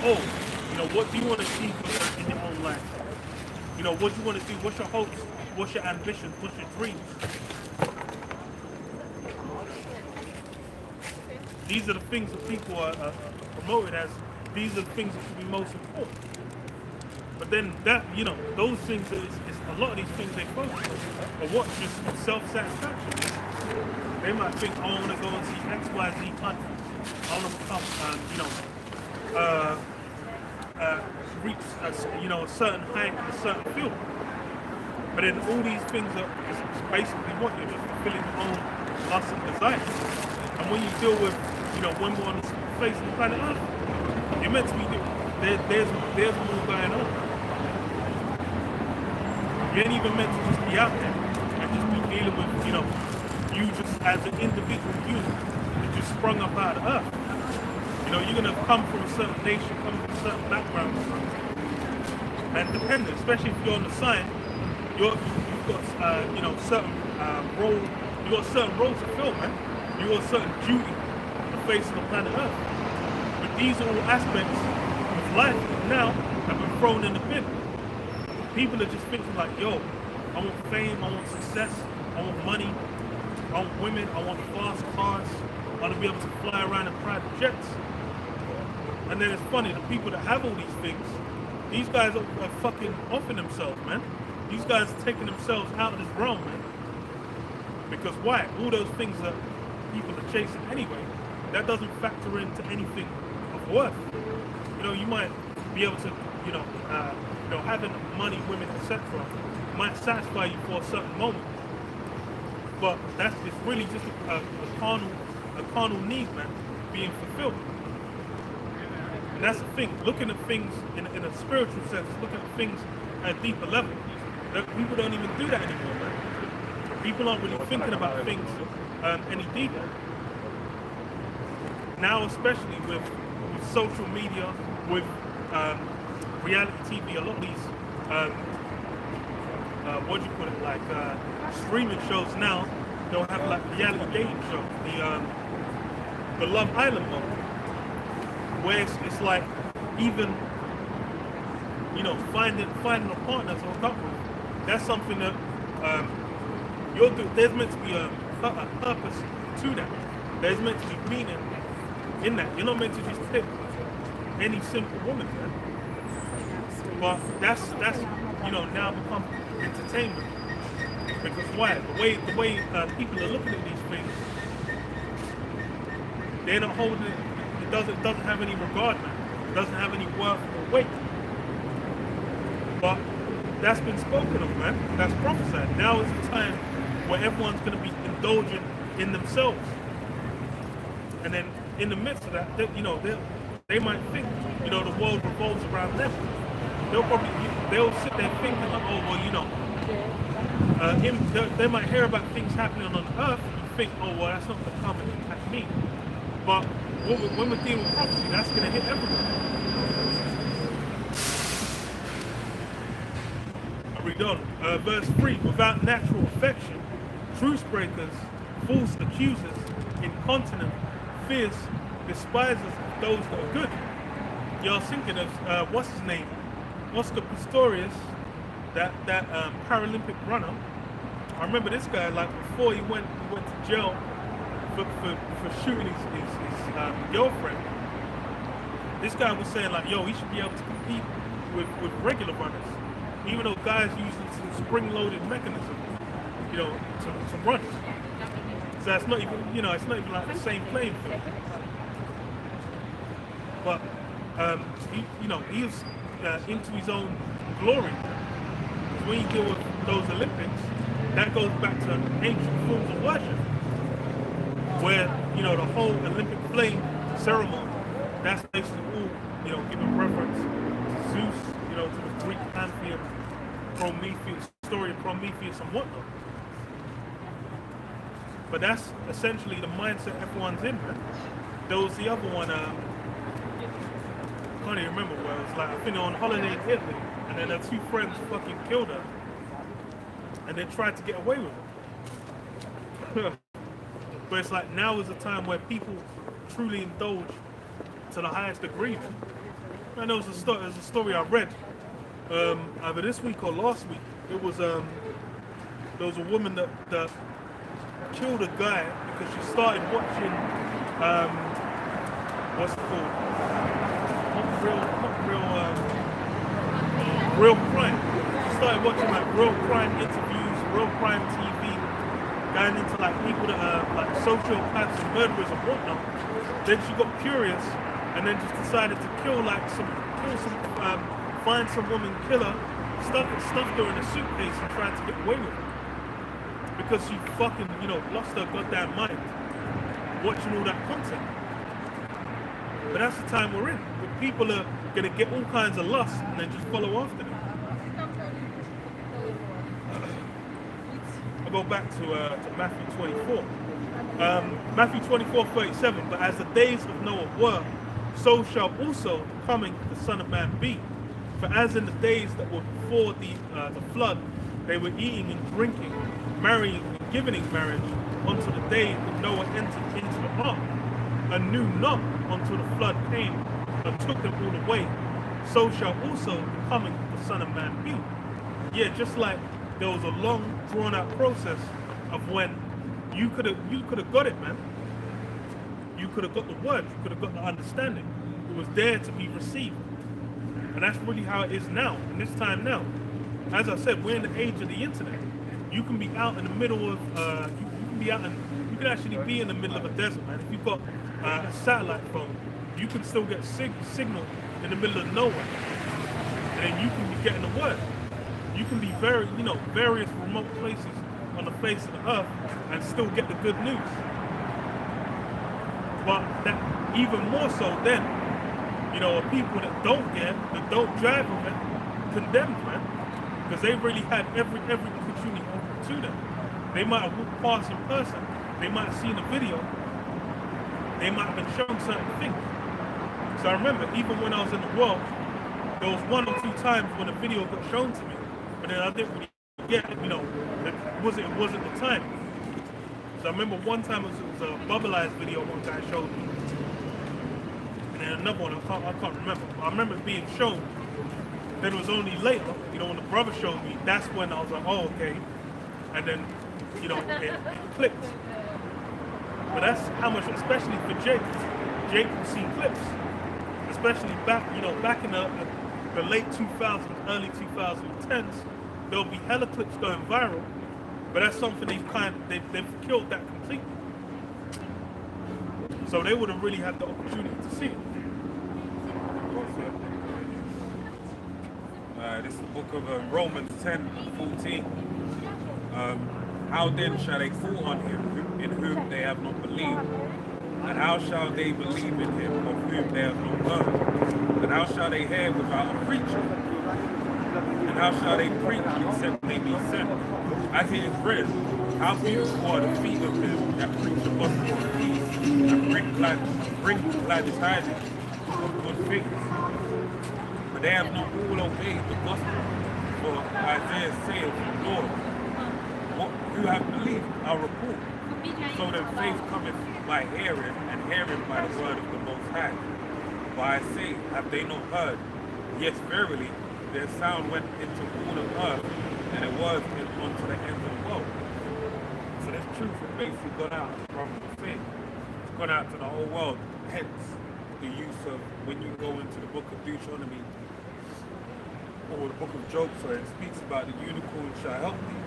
what do you want to achieve in your own life? What do you want to do? What's your hopes? What's your ambitions? What's your dreams? These are the things that people are promoted as. These are the things that should be most important. But then those things, a lot of these things they focus on are what? Just self-satisfaction. They might think, I want to go and see X, Y, Z country. I want to become, reach a certain height in a certain field. But then all these things are basically what? You're just fulfilling your own lusts and desires. And when you deal with, when we're on the face of the planet Earth, you're meant to be, there's more going on. You ain't even meant to just be out there and just be dealing with, you just as an individual unit that just sprung up out of the earth. You're going to come from a certain nation, come from a certain background, and dependent, especially if you're on the side, you've got, certain role, you've got certain roles to fill, man. You've got certain duty on the face of the planet Earth. But these are all aspects of life that now have been thrown in the bin. People are just thinking like, yo, I want fame, I want success, I want money, I want women, I want fast cars, I want to be able to fly around in private jets. And then it's funny, the people that have all these things, these guys are fucking offing themselves, man. These guys are taking themselves out of this realm, man. Because why? All those things that people are chasing anyway, that doesn't factor into anything of worth. You might be able to, having money, women, etc. might satisfy you for a certain moment. But it's really just a carnal need, man, being fulfilled. And that's the thing, looking at things in a spiritual sense, looking at things at a deeper level. People don't even do that anymore, man. People aren't really thinking about things any deeper. Now, especially with social media, with reality TV, a lot of these, streaming shows now, they'll have like reality dating shows, the Love Island mode, where it's like even, finding a partner or a couple, that's something that there's meant to be a purpose to that. There's meant to be meaning in that. You're not meant to just pick any simple woman, man. But that's now become entertainment. Because why? The way people are looking at these things, they're not holding it. It doesn't have any regard, man. It doesn't have any worth or weight. But that's been spoken of, man. That's prophesied. Now is the time where everyone's going to be indulgent in themselves. And then in the midst of that, they might think, the world revolves around them. They'll sit there thinking like, oh, well, they might hear about things happening on Earth and think, oh, well, that's not going to come and impact me. But when we're dealing with prophecy, that's going to hit everyone. I read on. Verse 3, without natural affection, truce breakers, false accusers, incontinent, fierce, despisers of those that are good. I was thinking of, what's his name? Oscar Pistorius, that Paralympic runner. I remember this guy, like before he went to jail for shooting his girlfriend. This guy was saying like, yo, he should be able to compete with regular runners, even though guys use some spring-loaded mechanism, to run. So that's not even, it's not even like the same playing field. But he was into his own glory. Because when you deal with those Olympics, that goes back to ancient forms of worship, where the whole Olympic flame ceremony, that's basically all giving reference to Zeus, to the Greek pantheon, Prometheus, story of Prometheus and whatnot. But that's essentially the mindset everyone's in, man. There was the other one, I can't even remember where it was like, I think they were on holiday in Italy, and then their two friends fucking killed her, and they tried to get away with it. But it's like, now is a time where people truly indulge to the highest degree, man. And there was a story I read, either this week or last week. It was, there was a woman that killed a guy because she started watching, what's it called? Real crime. She started watching like real crime interviews, real crime TV, going into like people that are like sociopaths and murderers and whatnot. Then she got curious and then just decided to find some woman, kill her, stuffed her in a suitcase and tried to get away with it. Because she fucking, lost her goddamn mind watching all that content. But that's the time we're in. The people are gonna get all kinds of lust and then just follow after them. I'll go back to Matthew 24. Matthew 24:37. But as the days of Noah were, so shall also the coming of the Son of Man be. For as in the days that were before the flood, they were eating and drinking, marrying and giving in marriage, until the day that Noah entered into the ark, and knew not until the flood came and took them all away. So shall also the coming of the Son of Man be. Yeah, just like there was a long, drawn-out process of when you could have got it, man. You could have got the word. You could have got the understanding. It was there to be received. And that's really how it is now, in this time now. As I said, we're in the age of the internet. You can be out in the middle of, you can actually be in the middle of a desert, man. If you've got a satellite phone, you can still get signal in the middle of nowhere. And then you can be getting the word. You can be various remote places on the face of the earth and still get the good news. But that even more so then, people that don't get, that don't drive with it, condemned, man. Because they really had every opportunity to them. They might have walked past in person. They might have seen a video. They might have been shown certain things. So I remember, even when I was in the world, there was 1 or 2 times when a video got shown to me, but then I didn't really get it, it wasn't the time. So I remember one time it was a Bubbleize video one guy showed me. And then another one, I can't remember. I remember it being shown. Then it was only later, when the brother showed me, that's when I was like, oh, okay. And then, it clicked. But that's how much, especially for Jake. Jake will see clips. Especially back in the late 2000s, early 2010s, there'll be hella clips going viral. But that's something they've killed that completely. So they would have really had the opportunity to see it. This is the book of Romans 10:14. How then shall they fall on him in whom they have not believed? And how shall they believe in him of whom they have not heard? And how shall they hear without a preacher? And how shall they preach except they be sent? As it is written, how beautiful are the feet of them that preach the gospel of peace and bring glad tidings of good things. But they have not all obeyed the gospel. For Isaiah saith, Lord, who have believed our report? So then faith cometh by hearing, and hearing by the word of the Most High. For I say, have they not heard? Yes, verily, their sound went into all the earth, and it was unto the ends of the world. So this truth has basically gone out from the faith. It's gone out to the whole world. Hence, the use of, when you go into the book of Deuteronomy, or the book of Job, so it speaks about the unicorn shall help thee.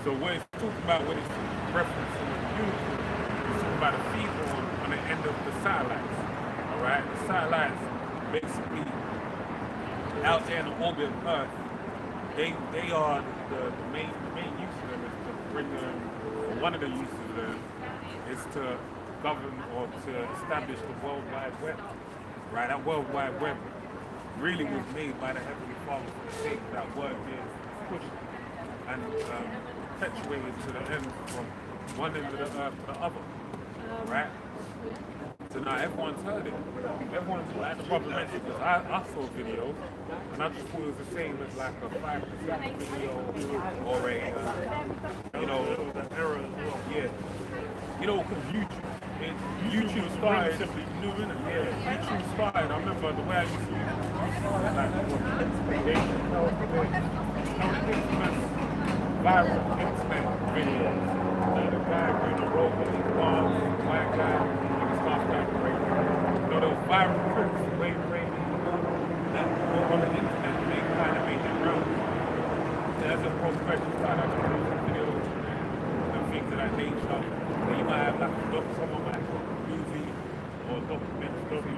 So when it's talking about, when it's referencing the unicorn, it's talking about the feet on the end of the satellites. Alright? The satellites basically out there in the orbit of Earth, they are the main use of them is to bring them, one of the uses of them is to govern or to establish the World Wide Web. Right? That World Wide Web really was made by the Heavenly Father for the sake that word being pushed and perpetuated to the end from one end of the earth to the other. Right? So now everyone's heard it. Everyone's like the problem is because I saw videos and I just thought it was the same as like a 5% video or a the error as well. Yeah. Because YouTube started simply new, innit? Yeah, YouTube started. I remember the way I used to use it. Like, infamous viral internet videos. Like the guy doing the road with his bars, white guy, and his mouth got great. Those viral clips, way that were on the internet, they kind of made it round. As a professional, started out to videos and things of that nature. You might have like someone might have a movie or documentary.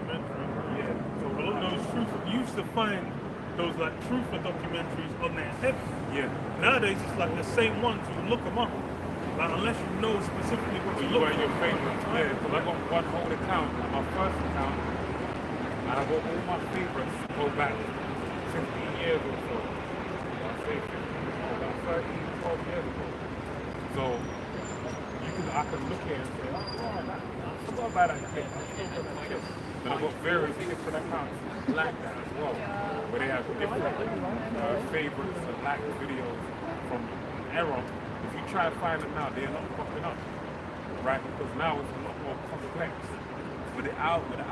Yeah. So a lot of those you used to find those like truther documentaries on their heavy. Yeah. Nowadays it's like the same ones. You look them up. Like unless you know specifically what you look at your favorite. Yeah, because I got one whole account, my first account, and I got all my favorites go back 15 years or so. I say 15, about 13, 12 years ago. So I can look at it and say, I forgot about that clip. But I've got various different accounts like that as well, where they have different favorites and like videos from error. If you try to find them now, they're not popping up, right? Because now it's a lot more complex with the algorithm,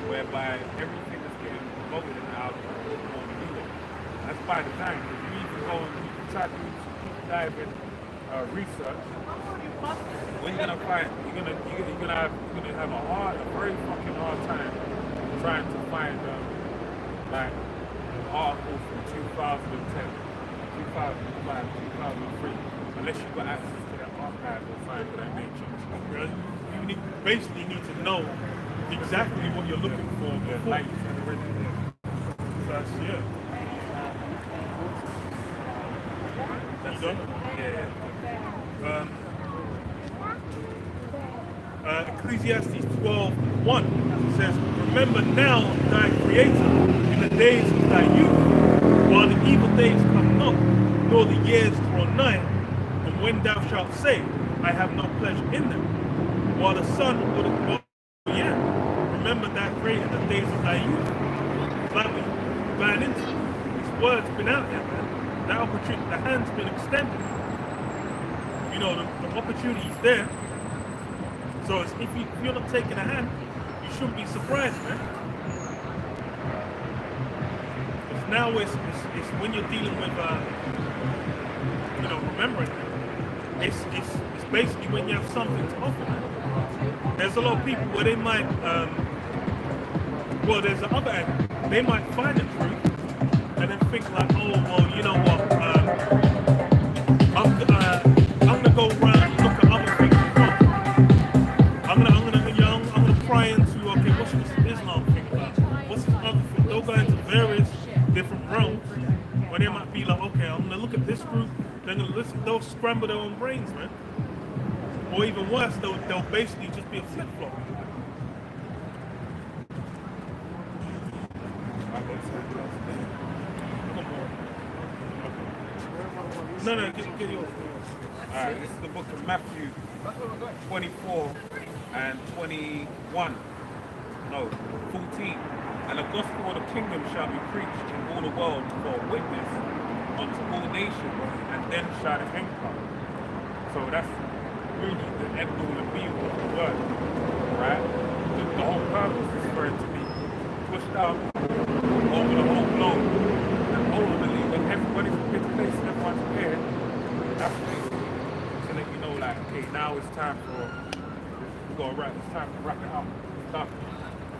whereby everything is getting promoted in the algorithm is more needed. That's by design. If you even go and you try to dive in research, what you're gonna find, you're gonna have a very fucking hard time trying to find like articles from 2010, 2005, 2003, unless you've got access to that archive or find of that nature. You basically need to know exactly what you're looking for. Yeah, like you said originally. That's you done? Yeah. Ecclesiastes 12:1 says, remember now thy Creator in the days of thy youth, while the evil days come not, nor the years draw nigh, and when thou shalt say, I have no pleasure in them, while the sun would remember thy Creator in the days of thy youth. It's like we ran into this word's been out there, man. That opportunity, the hand's been extended. The opportunity's there. So if you're not taking a hand, you shouldn't be surprised, man. Because now it's when you're dealing with, remembering. It's basically when you have something to offer, man. There's a lot of people where they might, there's the other end. They might find the truth and then think like, oh, well, you know what, I'm gonna go around and look at other things as well. I'm gonna pry into, okay, what's this Islam thing about? What's this other thing? They'll go into various different realms where they might be like, okay, I'm gonna look at this group they'll scramble their own brains, man. Or even worse, they'll basically just be a flip flop. No, get yours. Alright, this is the book of Matthew 24 and 21. No, 14. And the gospel of the kingdom shall be preached in all the world for a witness unto all nations, and then shall the end come. So that's really the end all and be all of the word, right? The whole purpose is for it to be pushed out over the whole globe, and ultimately when everybody's in this place and everyone's here, that's basically to let you know, like, okay, now it's time it's time to wrap it up. It's done.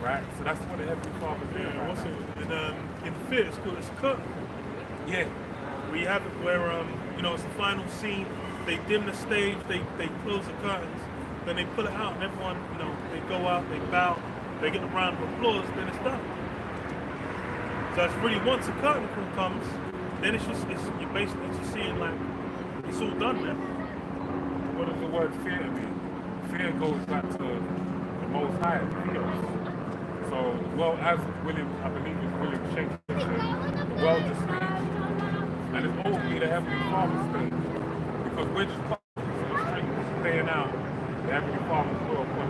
Right? So that's what the Heavenly Father's doing. Yeah, also in the theatre, it's called a curtain. Yeah. We have it where it's the final scene. They dim the stage, they close the curtains, then they pull it out, and everyone, they go out, they bow, they get a round of applause, then it's done. So it's really, once the curtain call comes, then you're basically just seeing like it's all done, man. What does the word fear mean? Fear goes back to the Most High, Theos. So, well, as I believe it's William Shakespeare said, the world just stays. And it's only the Heavenly Father stage. Because we're just playing out the Heavenly Father's will upon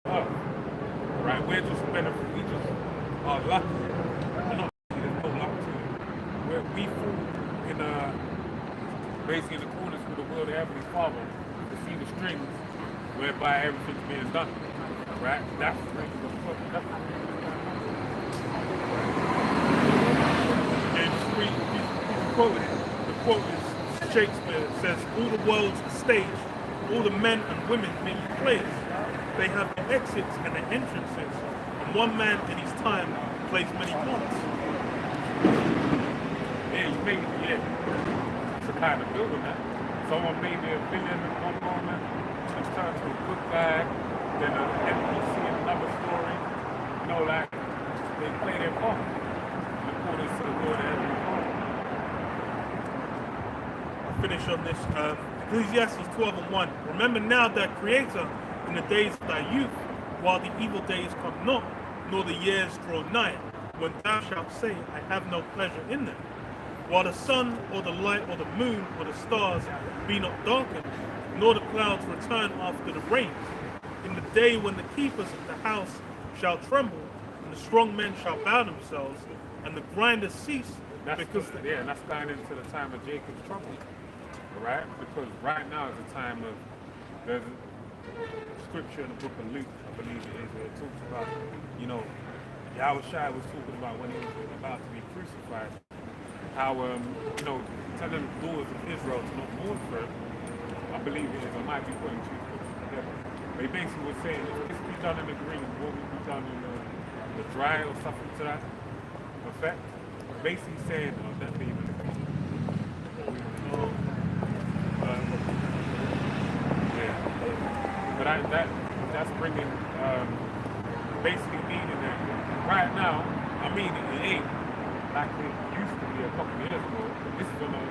earth. Right? We just are lucky. We're not lucky, there's no luck to it. We fall basically in accordance with the will of the Heavenly Father to see the strings whereby everything's being done. Right? That's really the The quote is Shakespeare says, all the world's a stage, all the men and women may be players. They have the exits and the entrances, and one man in his time plays many parts. Yeah, you may to kind of build on that. Someone may be a villain at one moment, and turn to a good guy, then an NPC in another story. Like, they play their part in accordance to the will of the Heavenly Father. Finish on this. Ecclesiastes 12:1. Remember now thy Creator in the days of thy youth, while the evil days come not, nor the years draw nigh, when thou shalt say, I have no pleasure in them. While the sun, or the light, or the moon, or the stars be not darkened, nor the clouds return after the rains. In the day when the keepers of the house shall tremble, and the strong men shall bow themselves, and the grinders cease. That's going into the time of Jacob's trouble. Right? Because right now is a time of, there's a scripture in the book of Luke, I believe it is, where it talks about, Yahushua was talking about when he was about to be crucified, how, telling the daughters of Israel to not mourn for him. I believe it is, I might be putting two scriptures together. But he basically was saying, if this be done in the green, what would be done in the dry or something to that effect? Basically saying, that being the green. But that's bringing basically meaning that right now, it ain't like it used to be a couple of years ago. This is on a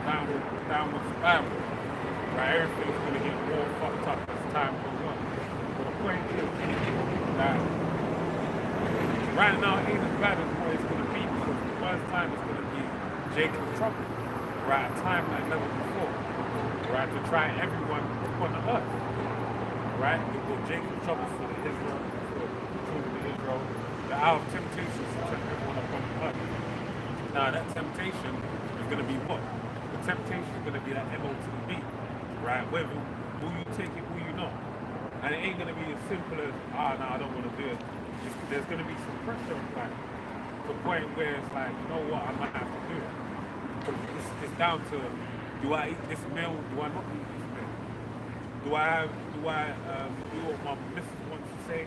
downward spiral. Right, everything's going to get more fucked up as time goes on. But the point is that right now it ain't as bad as what it's going to be, because the first time it's going to be Jacob's trouble. Right, a time like never before. Right, to try everyone upon the earth. Right, with Jacob's trouble for the children of Israel, the hour of temptation to tempt everyone upon the earth. Now that temptation is going to be what? The temptation is going to be that MO to the B. Right, whether will you take it, will you not? And it ain't going to be as simple as, no, I don't want to do it. There's going to be some pressure applied to the point where it's like, you know what, I might have to do it. But it's down to, do I eat this meal? Do I not eat this meal? Do I do what my missus wants to say?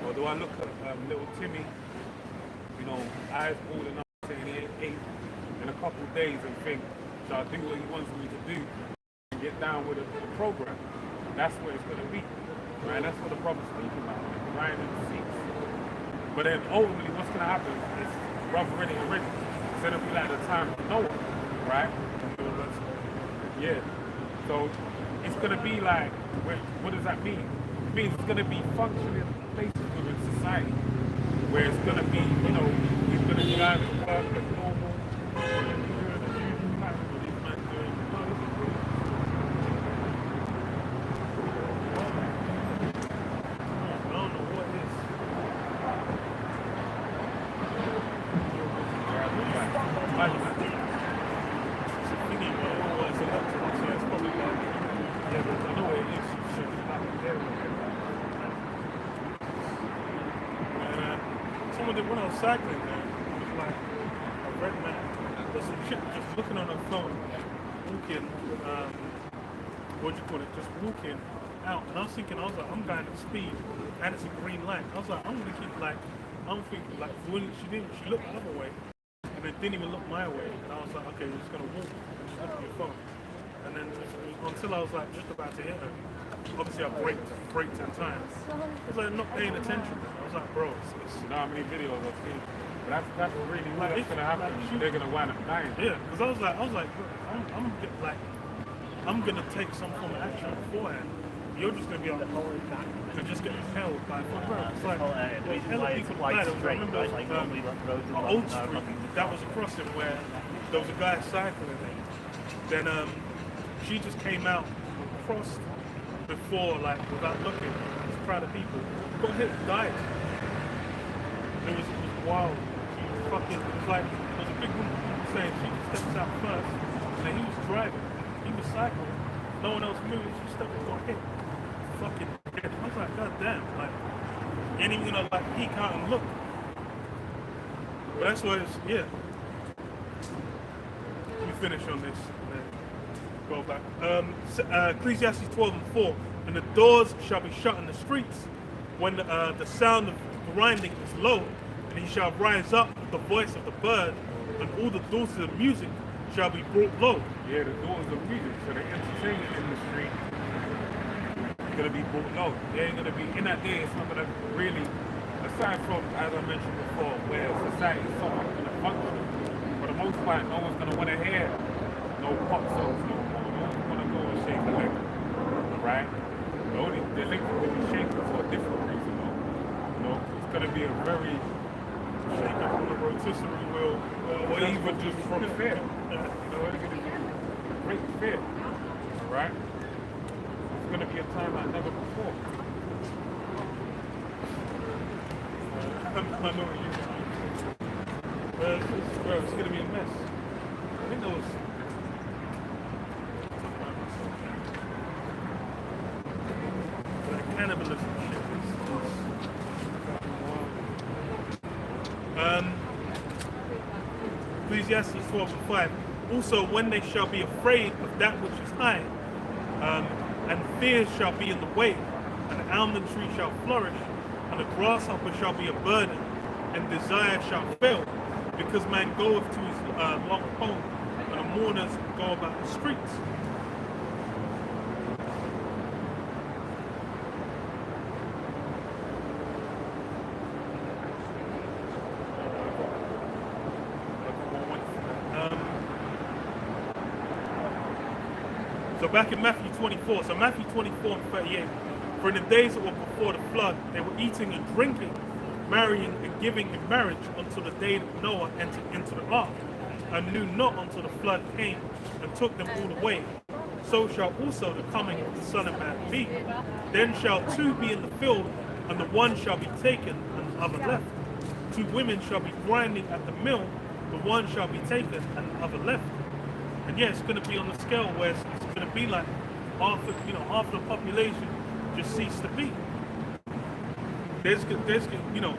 Or do I look at little Timmy, eyes holding up saying he ain't ate in a couple of days and think, should I do what he wants me to do and get down with the program? That's what it's going to be. Right? That's what the brother's speaking about, the grinding the seats. But then ultimately what's going to happen is brother already. It's going to be like the time of Noah, right? Yeah. So it's going to be like, what does that mean? It means it's going to be functioning places within society where it's going to be, you know, he's going to drive to work as normal. Doing the usual pattern what he's been doing. No, this is good. I don't know what it is. Imagine that. It's a thingy, but I don't know what it's electric, so it's probably like, yeah, but I know what it is. So it's like there. Someone did when I was cycling, man. It was like a red man. There's some chick just looking on her phone, walking, what do you call it? Just walking out. And I was thinking, I was like, I'm going at speed, and it's a green light. I was like, I'm gonna keep like, I'm thinking like, when she looked the other way, and then didn't even look my way. And I was like, okay, we're just gonna walk and just look at your phone. And then until I was like just about to hit her, obviously I braked in time. I was like not paying attention. I was like, bro, it's You know how many videos I've seen? But that's really what Like, that's gonna happen. like, They're gonna wind up dying. yeah, because I was like, bro, I'm gonna take some form of action beforehand. You're just gonna be like, and just get held by it's like there's hella people died. I remember an old street that was across it where there was a guy cycling. Then she just came out and crossed before, like without looking. It was a crowd of people. Got hit, died. It was wild. She fucking, it was like, there was a big group of people saying she steps out first, and then he was driving. He was cycling. No one else moved. She stepped and got hit. Fucking dead. I was like, god damn. Like, you ain't even gonna like peek out and look. But that's why it's, yeah. Let me finish on this. And then go back. Ecclesiastes 12:4. And the doors shall be shut in the streets when the sound of grinding is low, and he shall rise up with the voice of the bird, and all the daughters of music shall be brought low. Yeah, the doors of music, so the entertainment industry is gonna be brought low. They ain't gonna be in that day. It's not gonna really, aside from as I mentioned before, where society is somewhat gonna function. For the most part, no one's gonna want to hear no pop songs no more. No one's gonna go and shake the leg, right? The leg will be shaken for a different reason, though. You know, it's gonna be a very Shaking from the rotisserie wheel. or even just from fear. You know, it's gonna be great fear. Alright? It's gonna be a time like never before. I know what you mean. It's gonna be a mess. I think that was. Like cannibalism shit. Ecclesiastes 12:5. Also, when they shall be afraid of that which is high, and fear shall be in the way, and the almond tree shall flourish, and the grasshopper shall be a burden, and desire shall fail, because man goeth to his long home, and the mourners go about the streets. So back in Matthew 24, so Matthew 24:38, for in the days that were before the flood, they were eating and drinking, marrying and giving in marriage until the day that Noah entered into the ark, and knew not until the flood came and took them all away. So shall also the coming of the Son of Man be. Then shall two be in the field, and the one shall be taken and the other left. Two women shall be grinding at the mill, the one shall be taken and the other left. And yeah, it's going to be on the scale where it's going to be like half of the population just cease to be. There's you know.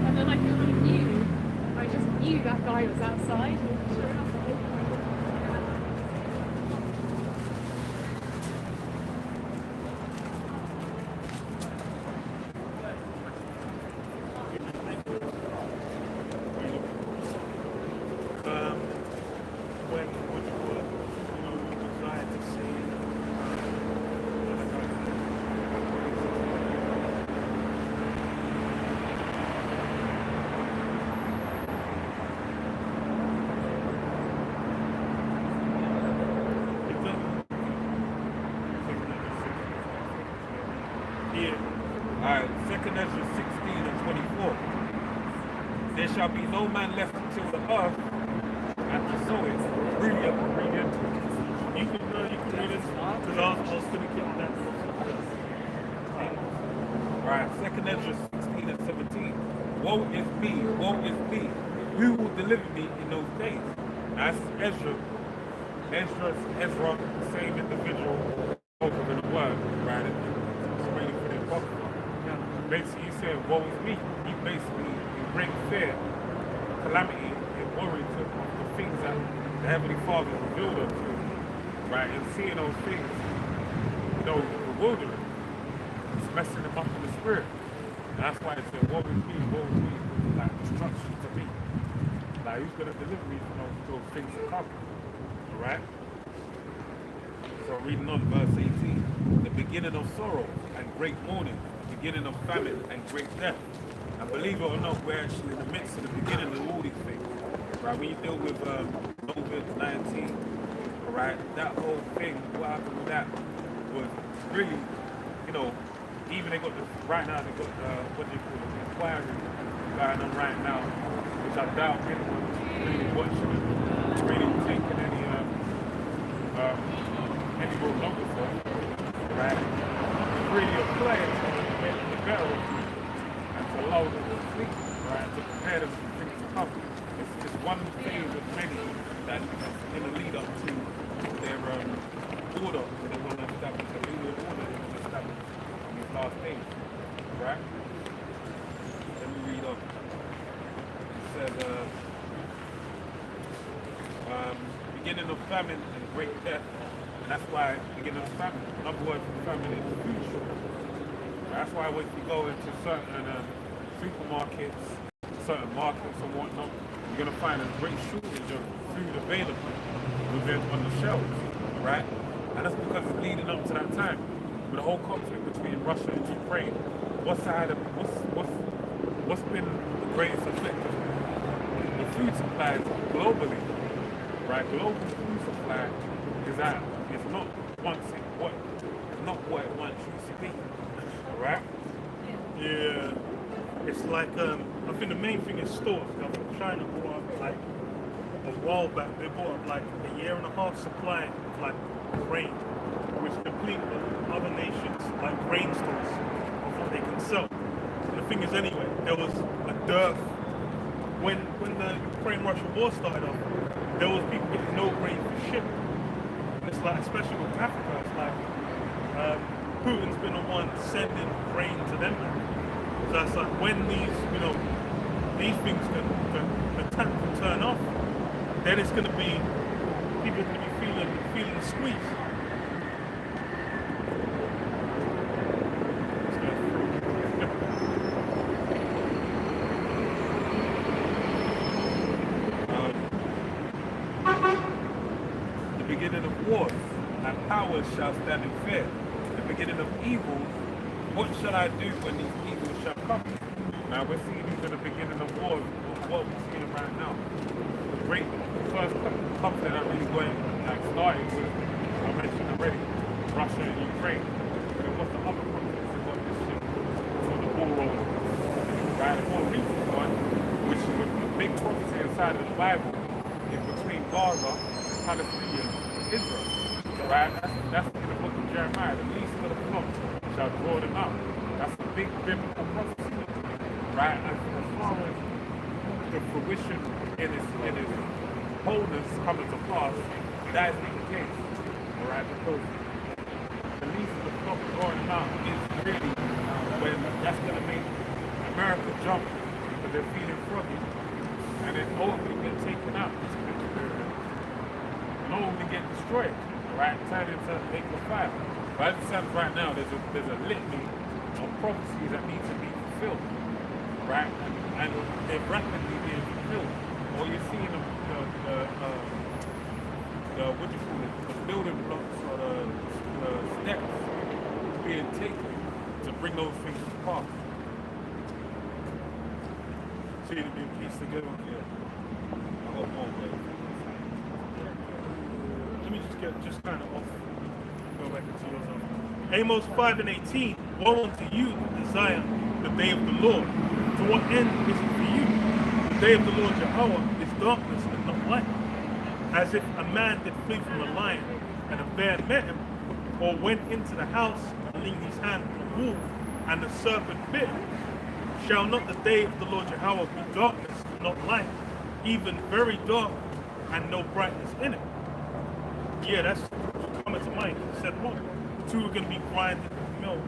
And then I kind of knew, I just knew that guy was outside. 2nd Ezra 16 and 24. There shall be no man left until the earth and to sow it. Really, I can read into it. You can read it because I was going to get that. Right, 2nd Ezra 16 and 17. Woe is me, woe is me. Who will deliver me in those days? That's Ezra. Ezra, the same individual spoken in the word, right? It's really for the apocrypha. Basically, he said, woe is me. He basically brings fear, calamity, and worry to the things that the Heavenly Father revealed unto him, right? And seeing those things, you know, bewildering. It's messing him up in the spirit. And that's why it said, woe is me, like destruction to me. Like, who's going to deliver me from those things to come? Alright? So reading on verse 18. The beginning of sorrow and great mourning, beginning of famine and great death. And believe it or not, we're actually in the midst of the beginning of all these things. Right? When you deal with COVID-19, alright, that whole thing, what happened with that was really, you know, even they got right now they got what do you call it, inquiry going on right now, which I doubt anyone's really watching it, really taking any real notice of, right? It's really a play to make the better and to allow them to sleep, right? To prepare them for things to come. It's just one phase of many that is going to lead up to their order. They want to establish a new order. They want to establish last days, right? Let me read on. It says, beginning of famine and great death. And that's why beginning of famine. Another word for famine is food shortage. That's why when you go into certain supermarkets, certain markets and whatnot, you're going to find a great shortage of food available on the shelves, right? And that's because it's leading up to that time. With the whole conflict between Russia and Ukraine, what's been the greatest effect of the food supply globally, right? Global food supply is at it's not what it once used to be, right? Yeah, it's like I think the main thing is stores. I think China brought up like a while back. They brought up like a year and a half supply of like grain, which completely other nations like grain stores of what they can sell. And the thing is, anyway, there was a dearth when the Ukraine-Russia war started off. There was people getting no grain for ship. And it's like, especially with Africa, it's like Putin's been the one sending grain to them now. So it's like when these things can turn off, then it's gonna be people are gonna be feeling the squeeze. The beginning of wars and powers shall stand in fear. The beginning of evil, what shall I do when these evils shall come? Now we're seeing these at the beginning of wars, what we're seeing right now. The first conflict that really started with, I mentioned already, Russia and Ukraine. But then what's the other conflict that got this shit on the ball rolling? Right, the more recent one, which is a big prophecy inside of the Bible, is between Gaza, Palestinians, and Israel. Right? That's in the book of Jeremiah. The least of the flock shall draw them out. That's a big biblical prophecy. Right? As far as the fruition in its wholeness coming to pass, that is not the case. Alright? Because the least of the flock drawing them out is really when that's going to make America jump because they're feeling froggy. And then ultimately get taken out. And ultimately get destroyed. Right? Turn into lake of fire. But as it stands right now, there's a litany of prophecies that need to be fulfilled. Right? And they're rapidly being fulfilled. Or you're seeing the what do you call it? The building blocks or the steps being taken to bring those things to pass. So you'd be pieced together. Yeah. I got more ways. Let me just kind of off, go back into yours. Amos 5:18, woe unto you that desire the day of the Lord. To what end is it for you? The day of the Lord Jehovah is darkness and not light. As if a man did flee from a lion and a bear met him, or went into the house and leaned his hand on the wall, and the serpent bit him. Shall not the day of the Lord Jehovah be darkness and not light, even very dark and no brightness in it? Yeah, that's coming to mind. He said, what? Two are going to be grinded in the mill.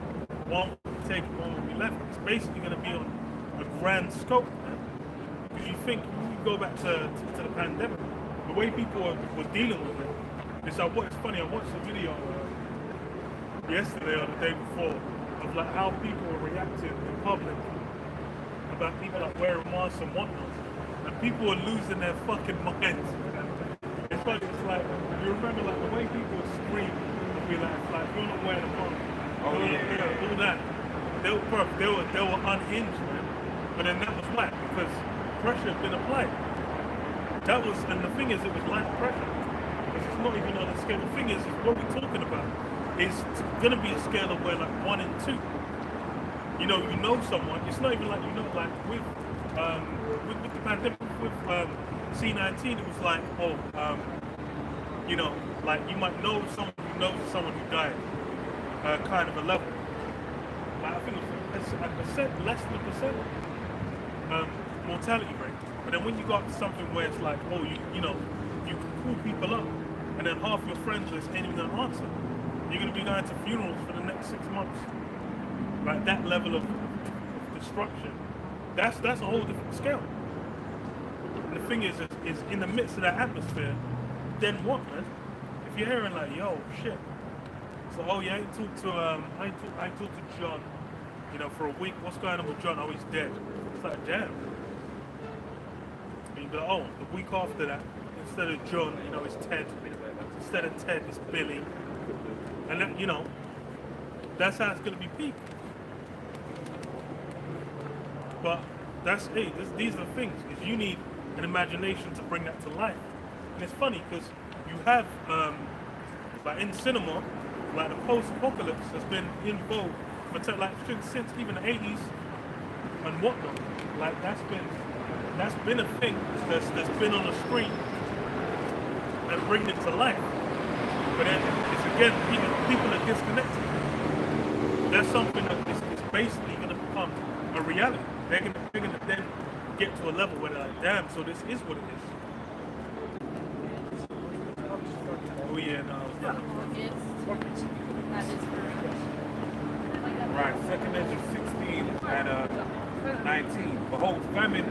One will be taken, one will be left. It's basically going to be on a grand scope, man. Because you think, you go back to the pandemic, the way people were dealing with it, it's funny, I watched a video yesterday or the day before of like how people were reacting in public about people like wearing masks and whatnot. And people were losing their fucking minds. It's funny, it's like, you remember like the way people would scream and be like, you're not wearing a mask. Oh yeah, all that. They were unhinged, man. But then that was why, because pressure had been applied. That was, and the thing is, it was light pressure. Because it's not even on a scale. The thing is what we're talking about is going to be a scale of where like 1 and 2. You know someone. It's not even like like with the pandemic with C-19. It was like like you might know someone who knows someone who died, kind of a level. Like I think it was a percent, less than a percent mortality rate. But then when you got something where it's like, you can call people up, and then half your friends list ain't even gonna answer. You're gonna be going to funerals for the next 6 months. Like that level of destruction. That's a whole different scale. And the thing is in the midst of that atmosphere, then what, man? If you're hearing like, yo, shit. So I ain't talked to John, for a week. What's going on with John? Oh, he's dead. It's like, damn. And you'd be like, the week after that, instead of John, it's Ted. Instead of Ted, it's Billy. And then, that's how it's gonna be peak. But these are the things, because you need an imagination to bring that to life. And it's funny because you have like in cinema, like the post-apocalypse has been in vogue for like since even the 80s and whatnot. Like that's been a thing that's been on the screen and bringing it to life. But then it's again people are disconnected. There's something that is basically going to become a reality. They're going to then get to a level where they're like, damn, so this is what it is. Oh yeah, no. Yeah. Right, 2nd Ezra 16 and 19. Behold, famine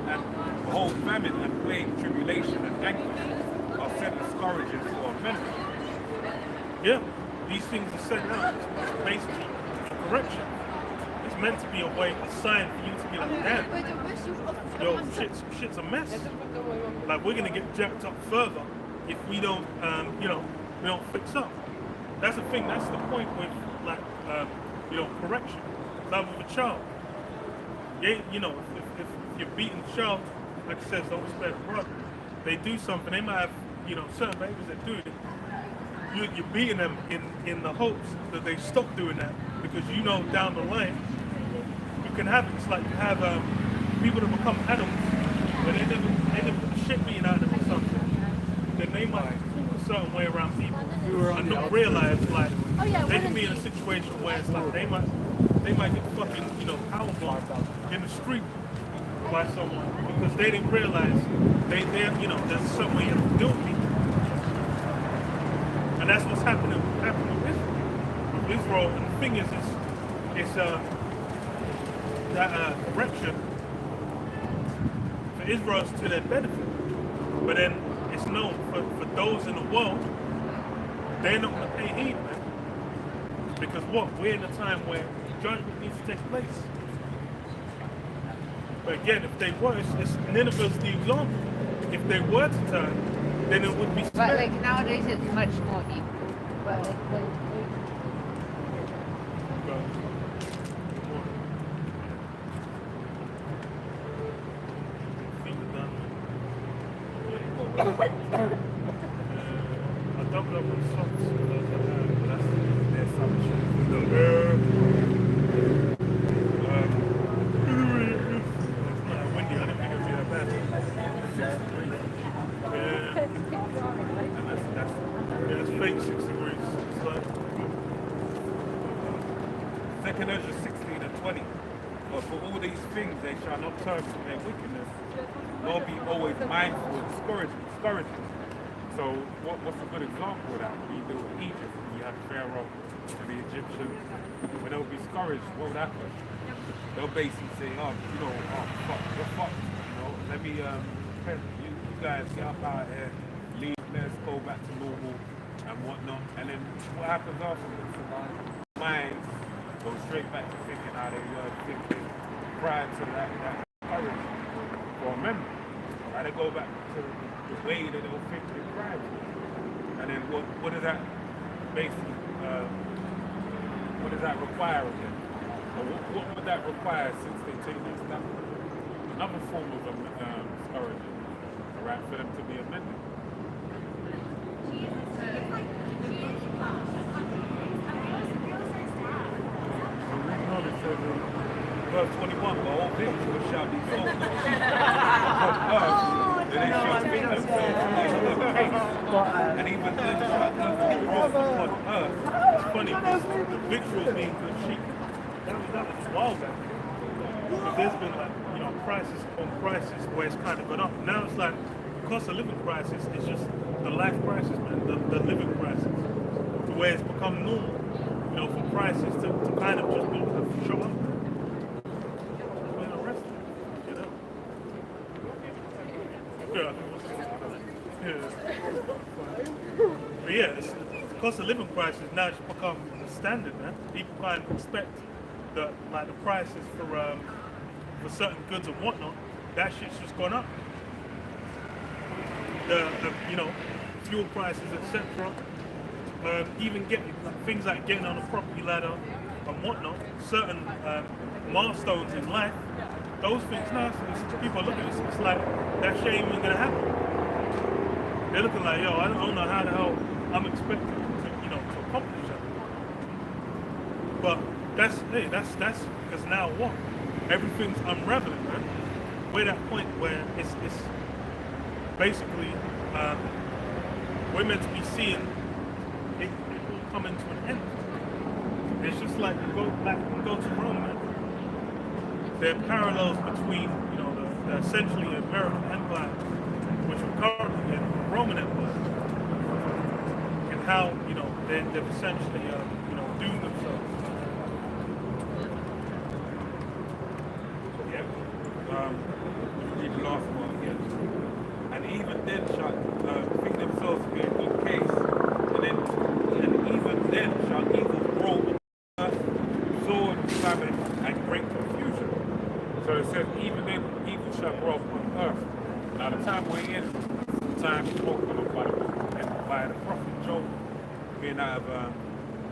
and plague, tribulation and anguish are sent as scourges for a minute. Yeah, these things are sent out. It's basically correction. It's meant to be a way, a sign for you to be like, damn, yo, shit's a mess. Like we're gonna get jacked up further if we don't, we don't fix up. That's the thing. That's the point with like, correction. Like with a child. Yeah, if you're beating the child, like it says, don't spare the rod. They do something. They might have, certain behaviors that do it. You're beating them in the hopes that they stop doing that, because down the line you can have it's like you have people that become adults, but they never put the shit beating out of them or something. Then they might talk a certain way around people and not realize like they can be in a situation where it's like they might get fucking power bombed in the street by someone because they didn't realize there's a certain way you have to deal with people. And that's what's happening with Israel. And the thing is, it's that correction for Israel is to their benefit. But then it's known for those in the world, they're not going to pay heed, man. Because we're in a time where judgment needs to take place. But again, if they were, Nineveh's the example. If they were to turn, then it would be spared. But like nowadays it's much more equal. But I doubled up on socks. That's their assumption. fake 6 degrees. It's like, Second Ezra 16 and 20. But for all these things they shall not turn from their wickedness, nor be always mindful of discouragement. So what's a good example of that? When you do with Egypt, when you had Pharaoh and the Egyptians, when they'll be discouraged, what would happen? They'll basically say, oh, fuck, we're fucked. Let me, you guys get up out of here, leave, let's go back to normal and whatnot. And then what happens afterwards? Minds go straight back to thinking how they were thinking prior to that courage for a memory. Right? They go back to the way that they were thinking prior to it. And then what does that basically, what does that require of them? Or what would that require since they take that step? Another form of discouragement, right, for them to be amended. Verse 21, the whole victory shall be sold on earth, that they shall make themselves a case, and even then shall evil brought upon earth. it's funny because the victuals being good sheep, that was a while back. But there's been like, crisis upon crisis where it's kind of gone up. Now it's like the cost of living crisis is just the life crisis, man, the living crisis. To where it's become normal, for prices to kind of just show up. Being arrested, But yeah, the cost of living crisis now just become the standard, man. People kind of expect that, like, the prices for certain goods and whatnot, that shit's just gone up. The fuel prices, etc. Even getting things like getting on a property ladder and whatnot, certain milestones in life, those things now, people look at this, it's like that shit ain't even gonna happen. They're looking like, I don't know how the hell I'm expected to accomplish that. But that's because now what? Everything's unraveling, man. We're at that point where it's basically we're meant to be seeing it all coming to an end. It's just like go to Rome, man. There are parallels between the essentially American Empire, which we're currently in, the Roman Empire, and how they've essentially doomed themselves. Read the last one again. And even then shall think themselves to be a good case, and even then shall evil grow upon earth, sword, famine, and great confusion. So it says, even then evil shall grow upon earth. Now the time we're in, the time spoken of by the prophet Job, being out of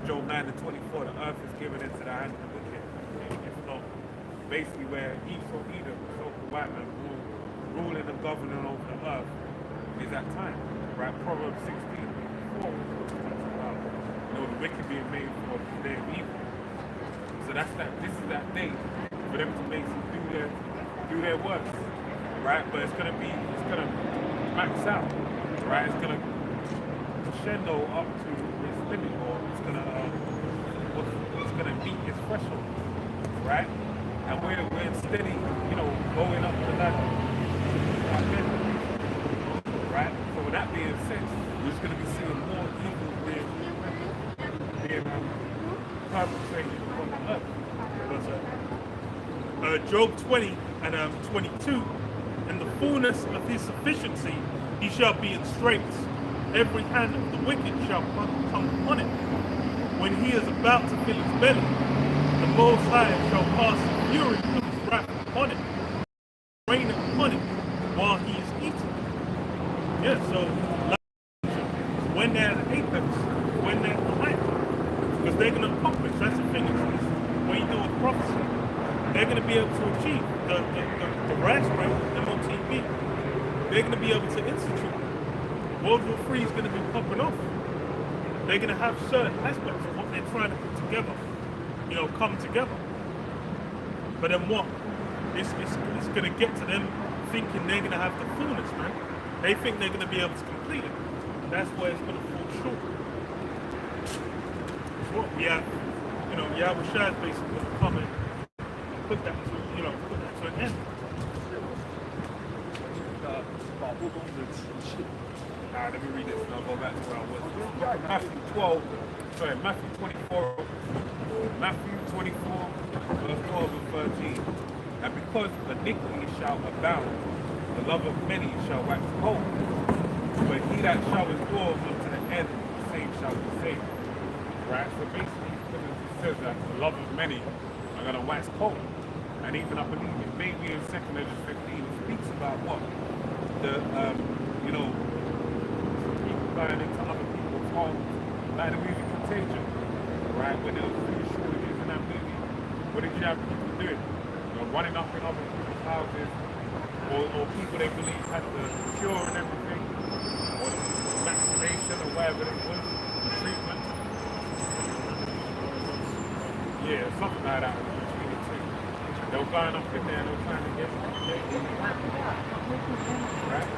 Job 9 and 24, the earth is given into the hand of the wicked. If not, basically where Esau, Edom, so-called white man, ruling and governing over the earth is that time, right? Proverbs 16:4 talks about the wicked being made for the day of evil. So this is that day for them to basically do their works, right? But it's gonna max out, right? It's gonna crescendo up to its limit, or it's gonna meet its threshold, right? And we're steady, going up the ladder. Right? So with that being said, we're just going to be seeing more evil being perpetrated on the earth. Job 20 and 22, in the fullness of his sufficiency, he shall be in straits. Every hand of the wicked shall come upon him. When he is about to fill his belly, the Most High shall pass the fury of his wrath upon him, rain upon him while he is eating. Yeah, so when they're at the apex, when they're at the height, because they're going to accomplish. That's the thing. When you do a prophecy, they're going to be able to achieve the rat rate, MOTB. They're going to be able to institute. World War III is going to be popping off. They're going to have certain aspects of what they're trying to put together, come together. But then what? It's going to get to them thinking they're going to have the fullness, man. They think they're going to be able to complete it. That's where it's going to fall short. what we have, Yahweh Shai is basically going to come and put that to, put that to an end. 保护公子骑士。Let me read this and I'll go back to where I was. Matthew 12, sorry, Matthew 24, Matthew 24, verse 12 and 13. And because iniquity shall abound, the love of many shall wax cold. But he that shall endure unto the end, the same shall be saved. Right? So basically, it says that the love of many are going to wax cold. And even I believe it maybe in 2 Corinthians 15, it speaks about what? The, people going into other people's homes, like the movie Contagion, right? When there was food shortages in that movie, what did you have people doing? Running up in other people's houses, or people they believe had the cure and everything, or the vaccination or whatever it was, the treatment. Yeah, something like that. They were going up in there and they were trying to get right?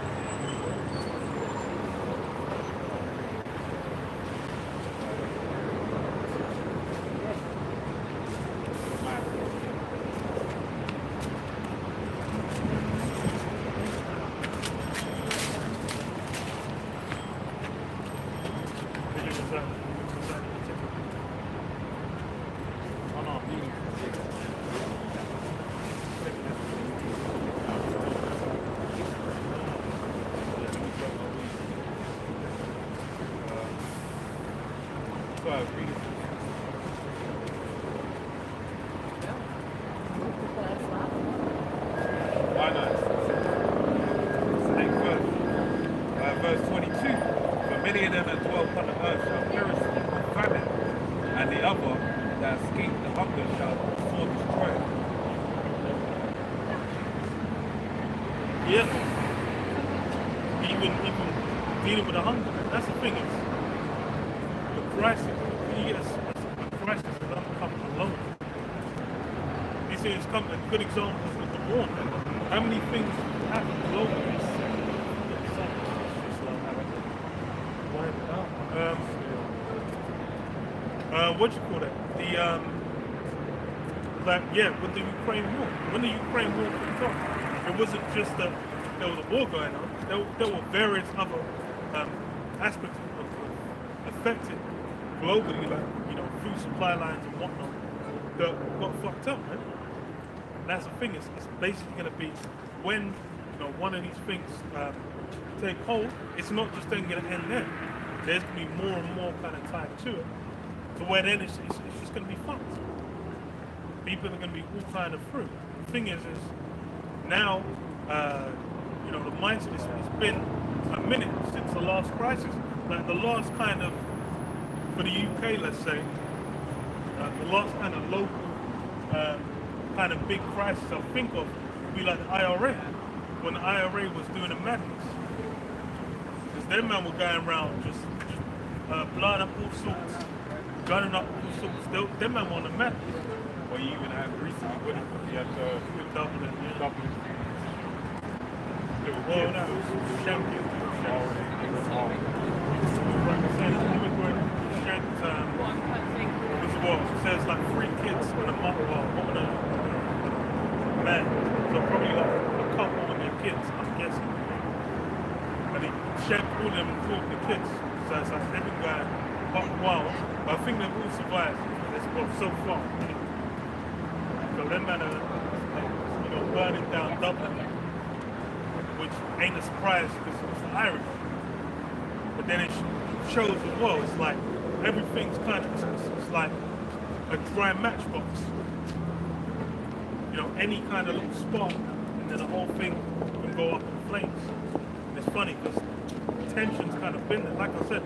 Verse 22, for many of them that dwell upon the earth shall perish from famine, and the other that escape the hunger shall the sword destroy. Yeah. Even dealing with the hunger, that's the thing is, the crisis, the crisis is not come alone. They say it's come, a good example is with the war. How many things happen globally? What you call that? With the Ukraine war. When the Ukraine war kicked off, it wasn't just that there was a war going on. There were various other aspects of affected globally, like food supply lines and whatnot, that got fucked up, man. And that's the thing. It's basically going to be when one of these things take hold. It's not just then going to end there. There's going to be more and more kind of tied to it. So where then it's just going to be fucked. People are going to be all kind of through. The thing is now, the mindset it's been a minute since the last crisis. Like the last kind of, for the UK, let's say, the last kind of local kind of big crisis I think of would be like the IRA. When the IRA was doing a madness. Because them men were going around just blowing up all sorts. Gunning up all sorts. Them men were on the map. Well, you even had recently, what you had Dublin. Dublin. Champion. It says like 3 kids and a mother, woman and a man. So probably like a couple and their kids, I'm guessing. And he shanked all them and killed the kids. So it's like they've been going buck wild. But I think they've all survived. It's got so far. So them men are burning down Dublin, which ain't a surprise because it's the Irish. But then it shows as well, it's like everything's kind of, it's like a dry matchbox. Any kind of little spark and then the whole thing can go up in flames. And it's funny because tension's kind of been there. Like I said,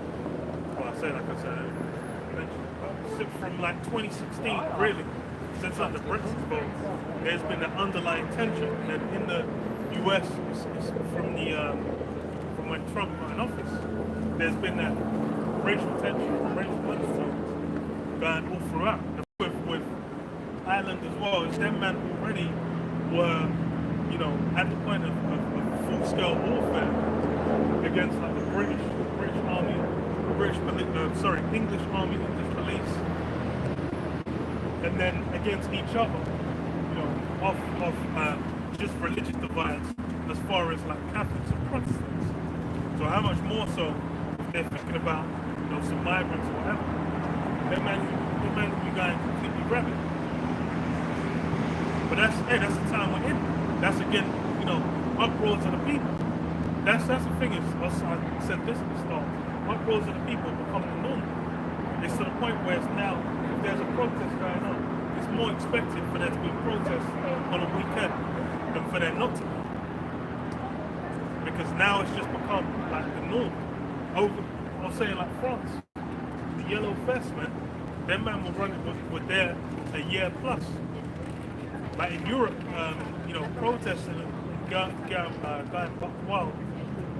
from like 2016, really, since like the Brexit vote, there's been an underlying tension. And in the US, it's from when Trump got in office, there's been that racial tension, racial undertones going all throughout. And with Ireland as well, it's them men already were, at the point of full-scale warfare against like the British Army, English Army, English police, and then against each other, you know, of just religious divides as far as like Catholics and Protestants. So how much more so if they're thinking about, you know, some migrants or whatever, they might be going completely rabid. But that's the time we're in. That's again, you know, uproars of the people. That's the thing is, I said this at the start, uproars of the people become the norm. It's to the point where it's now, if there's a protest going on, it's more expected for there to be a protest on a weekend than for there not to be. Because now it's just become like the norm. I'll say like France, the Yellow Vest, man, them man were there a year plus. Like in Europe, you know, protesting and going wild,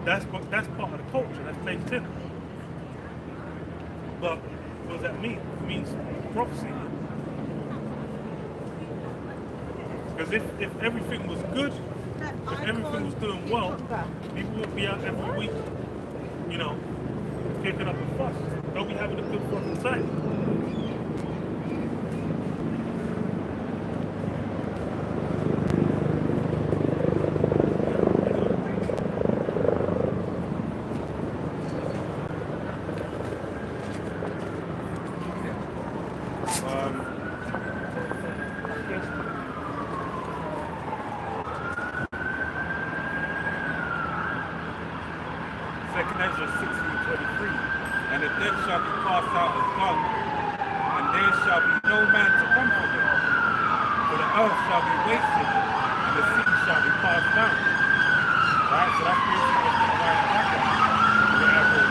that's part of the culture, that's baked in. But what does that mean? It means prophecy. Because if everything was good, if everything was doing well, people would be out every week, you know, kicking up a fuss. They'll be having a good fucking time. Second Ezra 16:23, and the dead shall be cast out as dung, and there shall be no man to comfort them. For the earth shall be wasted, and the sea shall be cast down. Right, so that's basically what's going to happen.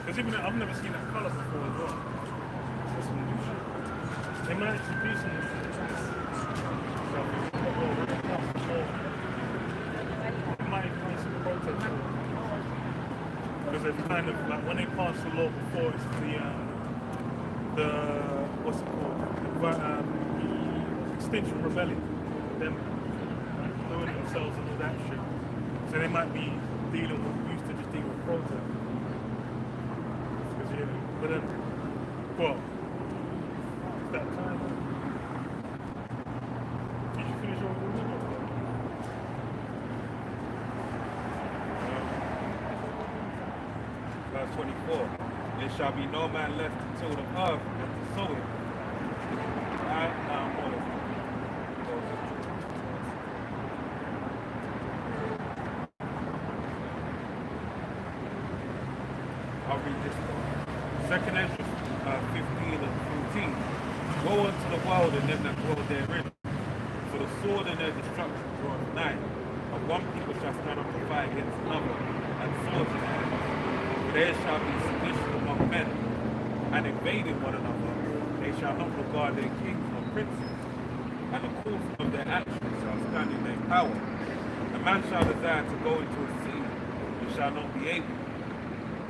Because even I've never seen that colour before as well. That's some new shit. They might actually be some It might even be some protest. Because they've kind of, like, when they passed the law before, it's the what's it called? The Extinction Rebellion. Them doing it themselves and all that shit. So they might be dealing with, used to just deal with protest. But then, well, it's that time. Did you finish your reading? Verse 24, there shall be no man left until the earth and to sow it. Right now, I'll read this one. Second Ezra 15 and 14. Woe unto the world and them that dwell therein, for the sword and their destruction draweth nigh, and one people shall stand up to fight against another, and swords in hand. For there shall be sedition among men, and invading one another, they shall not regard their kings nor princes, and the course of their actions shall stand in their power. A man shall desire to go into a city, and shall not be able,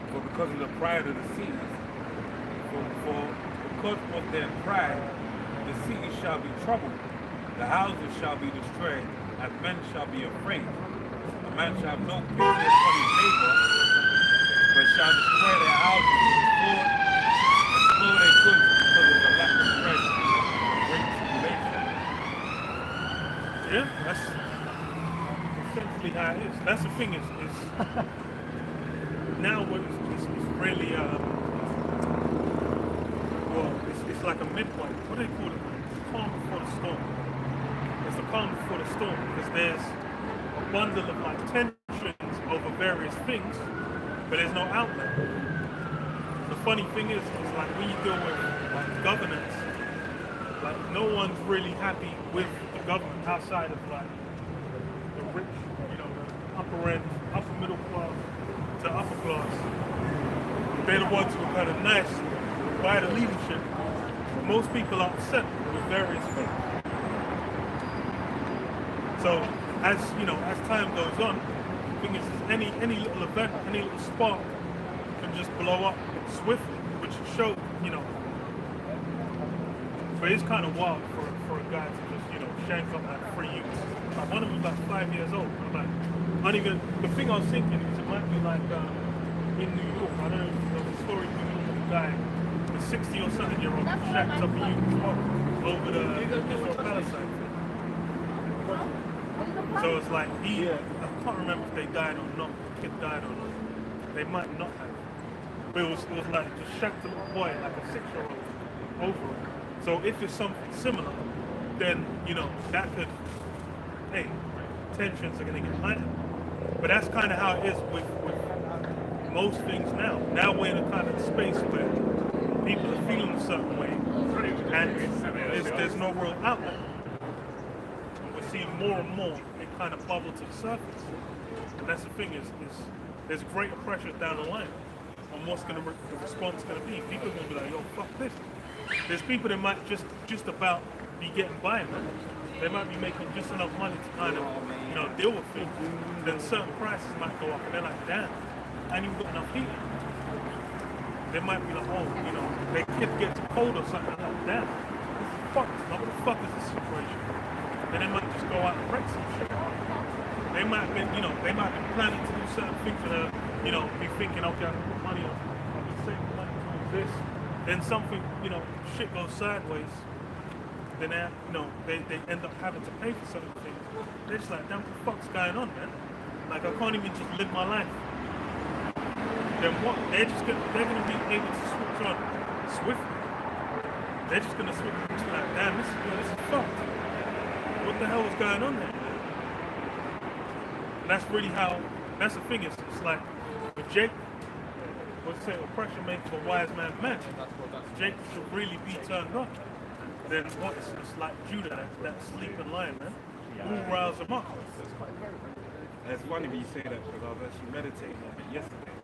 for because of the pride of the cities, for because of their pride, the city shall be troubled, the houses shall be destroyed, and men shall be afraid. A man shall have no pity upon his neighbor, but shall destroy their houses with the sword, and spoil their goods because of the lack of bread and great tribulation. Yeah, that's essentially how it is. That's the thing is now it's really well, it's like a midpoint. What do they call it? The calm before the storm. It's the calm before the storm because there's a bundle of like tensions over various things, but there's no outlet. The funny thing is like when you deal with like governance, Like no one's really happy with the government outside of like the rich, you know, the upper end, upper middle class to upper class. They're the ones who are kind of nice by the leadership. Most people are upset with various things. So as you know, as time goes on, the thing is any little event, any little spark can just blow up swiftly, which shows, you know. But it's kind of wild for a guy to just, you know, shank up like 3 youths. Like one of them's like 5 years old. I'm like, I don't even. The thing I was thinking is it might be like in New York. I don't know if you know the story of the guy, the 60 or something year old, shanked up a youth over the Israel Palestine thing. So it's like I can't remember if they died or not. The kid died or not. They might not have. But it was like just shanked a little boy, like a 6-year-old, over it. So if it's something similar, then, you know, that could, hey, tensions are going to get higher. But that's kind of how it is with most things now. Now we're in a kind of space where people are feeling a certain way, and there's no real outlet. And we're seeing more and more it kind of bubble to the surface. And that's the thing is there's greater pressure down the line on what's the response going to be. People are going to be like, yo, fuck this. There's people that might just about be getting by, man. They might be making just enough money to kind of, you know, deal with things. Then certain prices might go up, and they're like, damn, I ain't even got enough heat. They might be like, oh, you know, their kid gets cold or something. I'm like, damn, this is fucked. Like, what the fuck is this situation? Then they might just go out and wreck some shit. They might have been, you know, they might be planning to do certain things that, you know, be thinking, okay, I can put money on, I'll be saving money towards this. Then something, you know, shit goes sideways, then they, you know, they end up having to pay for certain things. They're just like, damn, what the fuck's going on, man? Like, I can't even just live my life. Then what? They're gonna be able to switch on swiftly. They're just gonna switch to like, damn, this is fucked. What the hell is going on there, man? And that's really how, that's the thing, it's like, with Jake, what's say oppression makes a wise man mad. Jake should really be turned on. Then what? It's like Judah, that sleeping lion, man. Who riles him up? It's funny when you say that because I was actually meditating on it yesterday.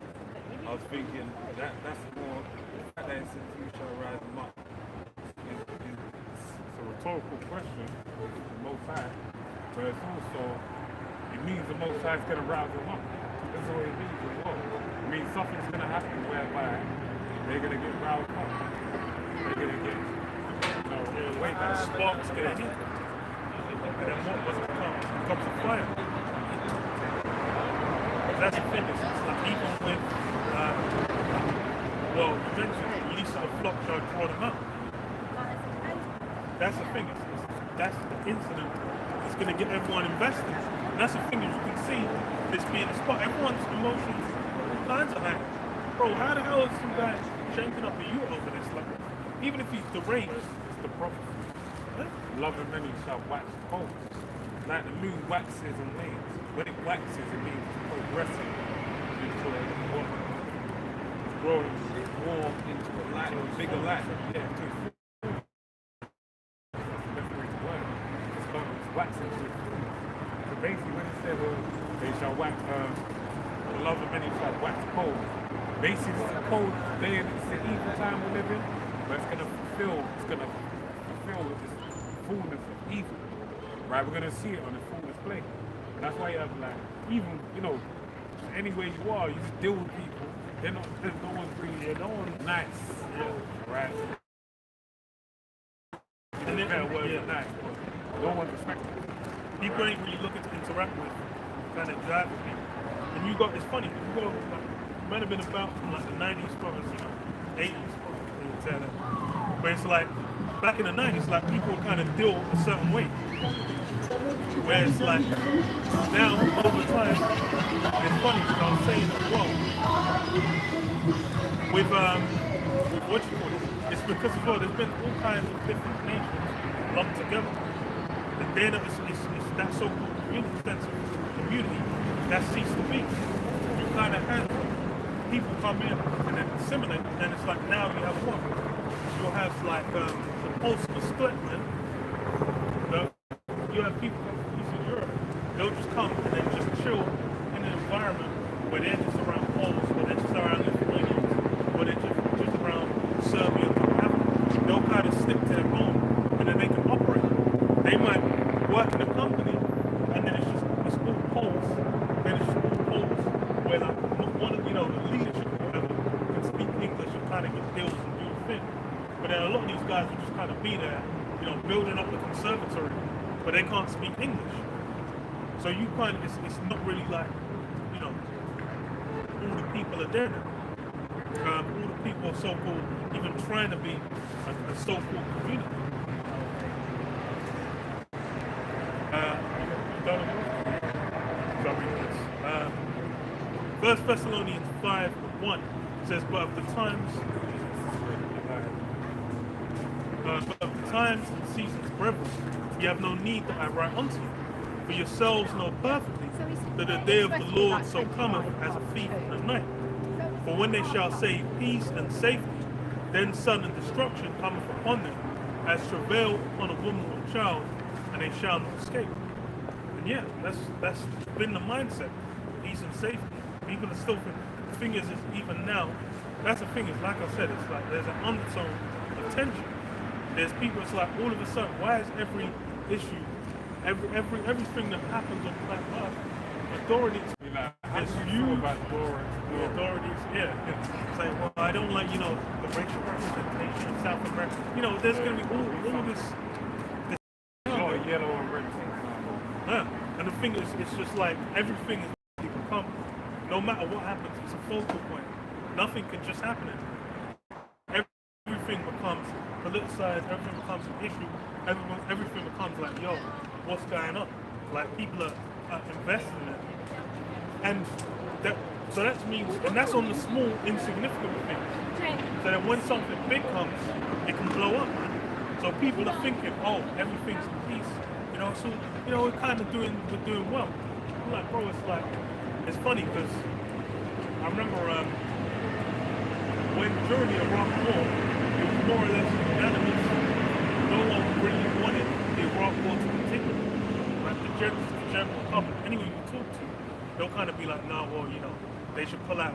I was thinking that's more the fact that it's who shall rise them up. It's a rhetorical question, the Most High, but it's also, it means the Most High is going to rise them up. That's what it means as well. It means something's going to happen whereby they're going to get roused up. They're going to get, you know, wait, that spark's going to hit. And then what was it becomes a fire. That's the thing, it's like even with, well, you mentioned least of the flock shall draw them out. That's the thing, that's the incident that's going to get everyone invested. And that's the thing, as you can see, this being a spot, everyone's emotions, all kinds of high. Bro, how the hell is some guy shanking up a youth over this? Like, even if he's deranged, it's the prophecy. Love and many shall wax cold. Like the moon waxes and wanes. When it waxes, it means it's progressing into what? Growing more into a light, a bigger light. Yeah, too. That's the way to word it. It's waxing to its full. So basically, when it says, well, they shall wax, the love of many shall wax cold. Basically, it's a cold day and it's the evil time we're living, but it's going to fulfill this fullness of evil. Right, we're gonna see it on the full display. And that's why you have like, even, you know, anywhere you are, you just deal with people. There's no one's really, no one's nice. Yeah. Right? And then better words than nice, but no one's respectful. People ain't really looking to interact with, kind of drive with people. And you got, it's funny, you go, like, you might have been about from like the 90s probably, you know, 80s probably, they would tell that. But it's like, back in the 90s, like people would kind of deal a certain way. Where it's like, now, over time, it's funny, because I was saying as well, with what you call it, it's because as well, there's been all kinds of different nations lumped together. And then it's that so-called community, sense of community, that ceased to be. You kind of have people come in and then assimilate, and it's like now you have one. you'll have like the post-Split, you have people from Eastern Europe. They'll just come and then just chill in an environment where they're just around Poles, where they're just around Lithuanians, where they're just around Serbia. They'll kind of stick to their home, and then they can operate. They might work in a company, and then it's all Poles. Then it's just all Poles, where like one of the leadership or whatever can speak English and kind of get deals and do the thing. But then a lot of these guys will just kind of be there, building up the conservatory, but they can't speak English. So you kind of, it's not really like, all the people are there now. All the people are so-called, even trying to be a so-called community. First Thessalonians 5:1 says, but of the times and seasons, brethren, ye have no need that I write unto you. For yourselves know perfectly that the day of the Lord so cometh as a thief in the night. For when they shall say peace and safety, then sudden destruction cometh upon them, as travail upon a woman with child, and they shall not escape. And yeah, that's been the mindset. Peace and safety. People are still the thing is even now, that's the thing is like I said, it's like there's an undertone of tension. There's people, it's like all of a sudden, why is every issue, everything that happens on planet Earth, authorities, it's you, the authorities, yeah. It's like, well, I don't like, the racial representation of South America. There's going to be all this yellow and red. And the thing is, it's just like everything is become, no matter what happens, it's a focal point. Nothing can just happen anymore. Everything becomes politicized, everything becomes an issue, everything becomes like, yo, what's going on? Like, people are investing in it. And so that means, and that's on the small, insignificant things. So that when something big comes, it can blow up, man. So people are thinking, oh, everything's in peace. So, we're kind of doing well. I'm like, bro, it's funny because I remember when during the Iraq War, it was more or less unanimous. No one really wanted the Iraq War to continue. Like the general public, anyone you talk to, they'll kind of be like, nah, well, they should pull out,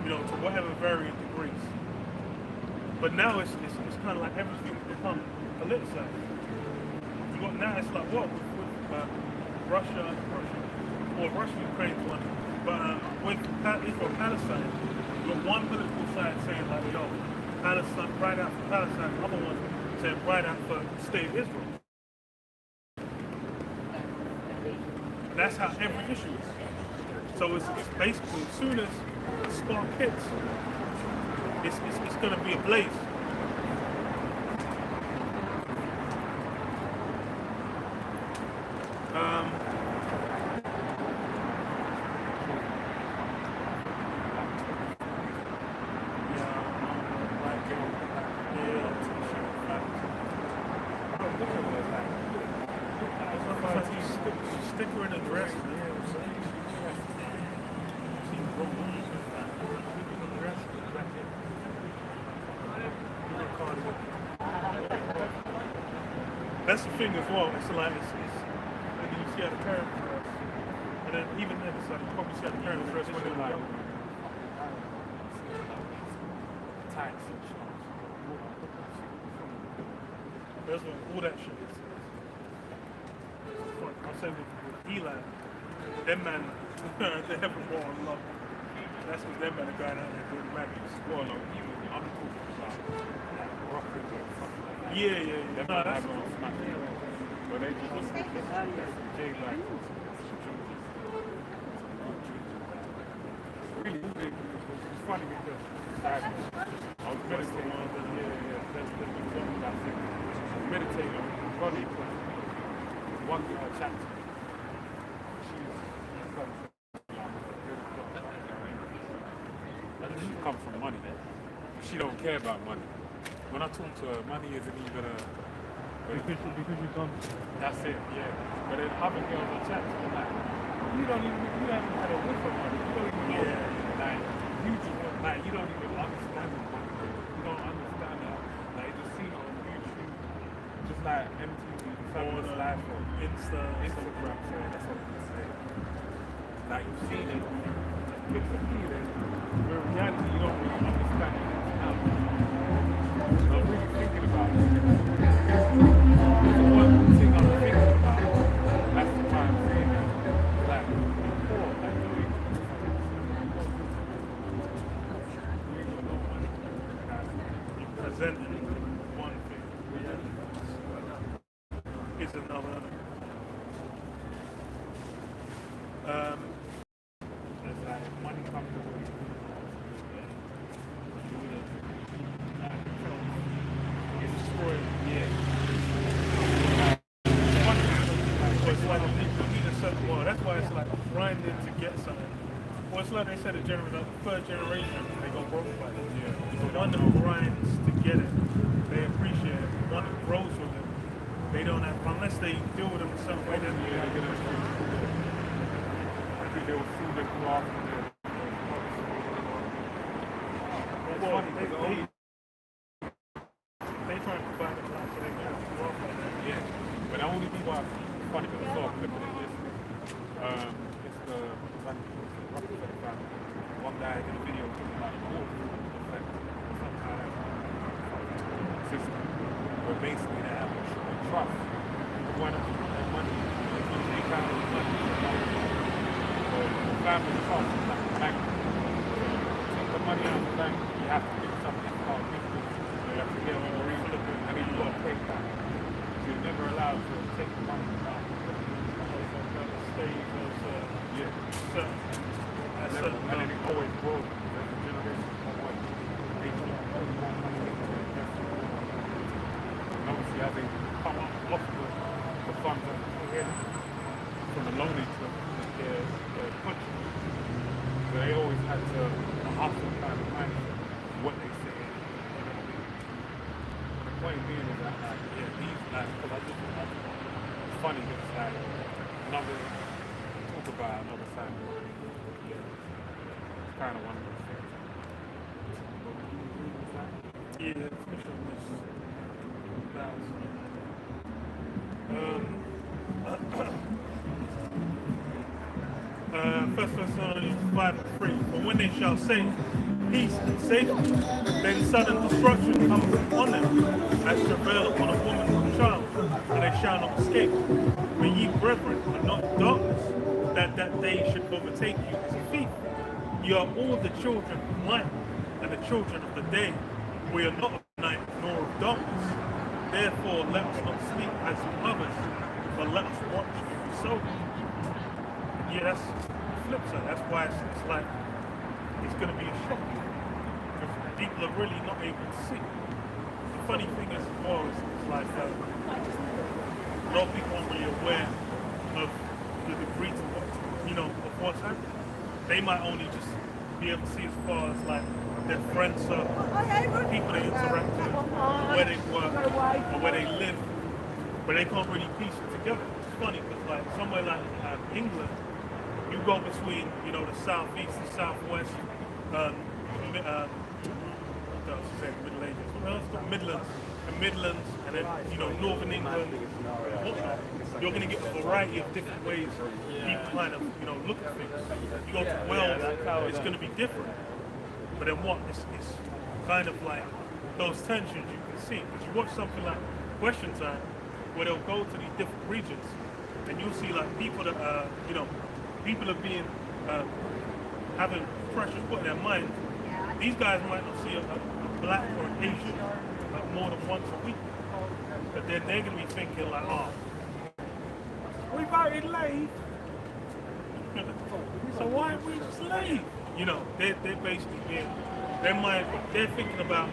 to whatever varying degrees. But now it's kind of like everything's become politicized. Now it's like what with Russia, Ukraine's one, but with Israel, Palestine, you got one political side saying like, yo, Palestine, right out for Palestine, the other one saying right out for the state of Israel. And that's how every issue is. So it's basically as soon as the spark hits, it's going to be a blaze. Sticker in a dress. That's the thing as well. It's like and then you see how the parents dress, and then even then it's like you probably see how the parents dress when they're like tights and shorts. That's what all that shit is. I'll say with Eli, them man, they haven't more on love. That's what them man are going out there doing the madness. Well, no, even I'm talking about rockers or something like that. Yeah. Them man have on smack. But they just want to get J-Black or really, it's funny because I was meditating on the that's the talking about thing. I was meditating on the body because one girl chat to me. She comes from money. She don't care about money. When I talk to her, money isn't even a... Because you've done... That's it, yeah. But then other girls I chat to, like, you haven't had a whiff of money. You don't even know, you don't even understand money. You don't understand like MTV, Fabulous Or Life, or Instagram. so that's what I'm saying. Like you've seen it, it's a feeling, but in reality you don't really understand it now. So I'm really thinking about it. The one thing I'm thinking about, that's why I'm saying that, like, before, I know you really know money. You're presenting one thing, is another. It's like money comes away. It's destroyed. Yeah. It's like you need a certain, well, that's why it's like grinding to get something. Well, it's like they said, like the third generation, they go broke by it. Yeah. The one that grinds to get it, they appreciate it. The one that grows with it, they don't have, unless they deal with them in some way, then Yeah, they get it. I think they will see the graph. well, they try and provide a class so they can grow up like that. Yeah, but the only thing why it's funny because I saw a clip of it yesterday. It's the Rockefeller family. One guy did a video talking about the wolf effect or something like that system, where basically they have a trust. One of their money, if you take out the money, so the family trust is like a bank. Take the money out of the bank, you have to give something called business. You have to get a refund, and then you got to pay back. You're never allowed to take the money back. Yeah. And then it always grows. There's a generation of what they keep putting more money into investment. And obviously, as they come up off the funds that they get from the loan to their country, so they always had to hustle kind of mindset, what they say. You know what I mean? The point being is that, like, yeah, these guys, because I just, it's funny, it's like another, talk about another side. Yeah, it's kind of one of those things. Yeah, for sure. First Thessalonians 5:3. But when they shall say peace and safety, then sudden destruction comes upon them, as travail upon a woman with a child, and they shall not escape. But ye, brethren, are not in darkness, that day should overtake you as a thief. Ye are all the children of light, and the children of the day. We are not of night nor of darkness. Therefore, let us not sleep as others, but let us watch and be sober. Yeah, that's the flip side. That's why it's like it's going to be a shock because people are really not able to see. The funny thing is, as well, is it's like a lot of people aren't really aware of the degree to what, of what's happening. They might only just be able to see as far as like their friend circle, people they interact with, where they work, or where they live, but they can't really piece it together. It's funny because like somewhere like England, you go between the southeast and southwest, what else is there? Middle Ages, what else? The Midlands, and then northern England. You're going to get a variety of different ways people kind of look at things. You go to Wales, it's going to be different. But then what? It's kind of like those tensions you can see. Because you watch something like Question Time, where they'll go to these different regions, and you'll see like people that people are being having pressure put in their mind. These guys might not see a black or an Asian like more than once a week, but then they're going to be thinking like, oh, we voted late, so why aren't we just late? They're basically being, they're thinking about,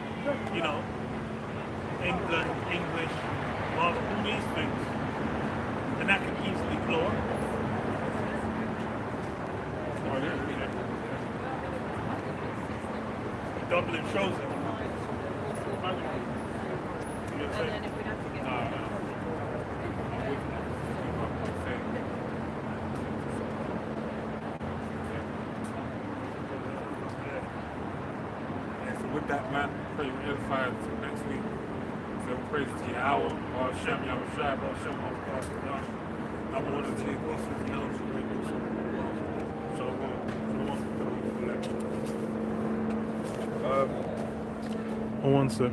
England, English, all these things, and that can easily blow up. Dublin shows it. And then if we have to get With that, man, pray your fire till next week. All praise to Yahweh, or Shem, Yahweh Shai, or Shem, Yahweh. I want to take this as an So, one sir.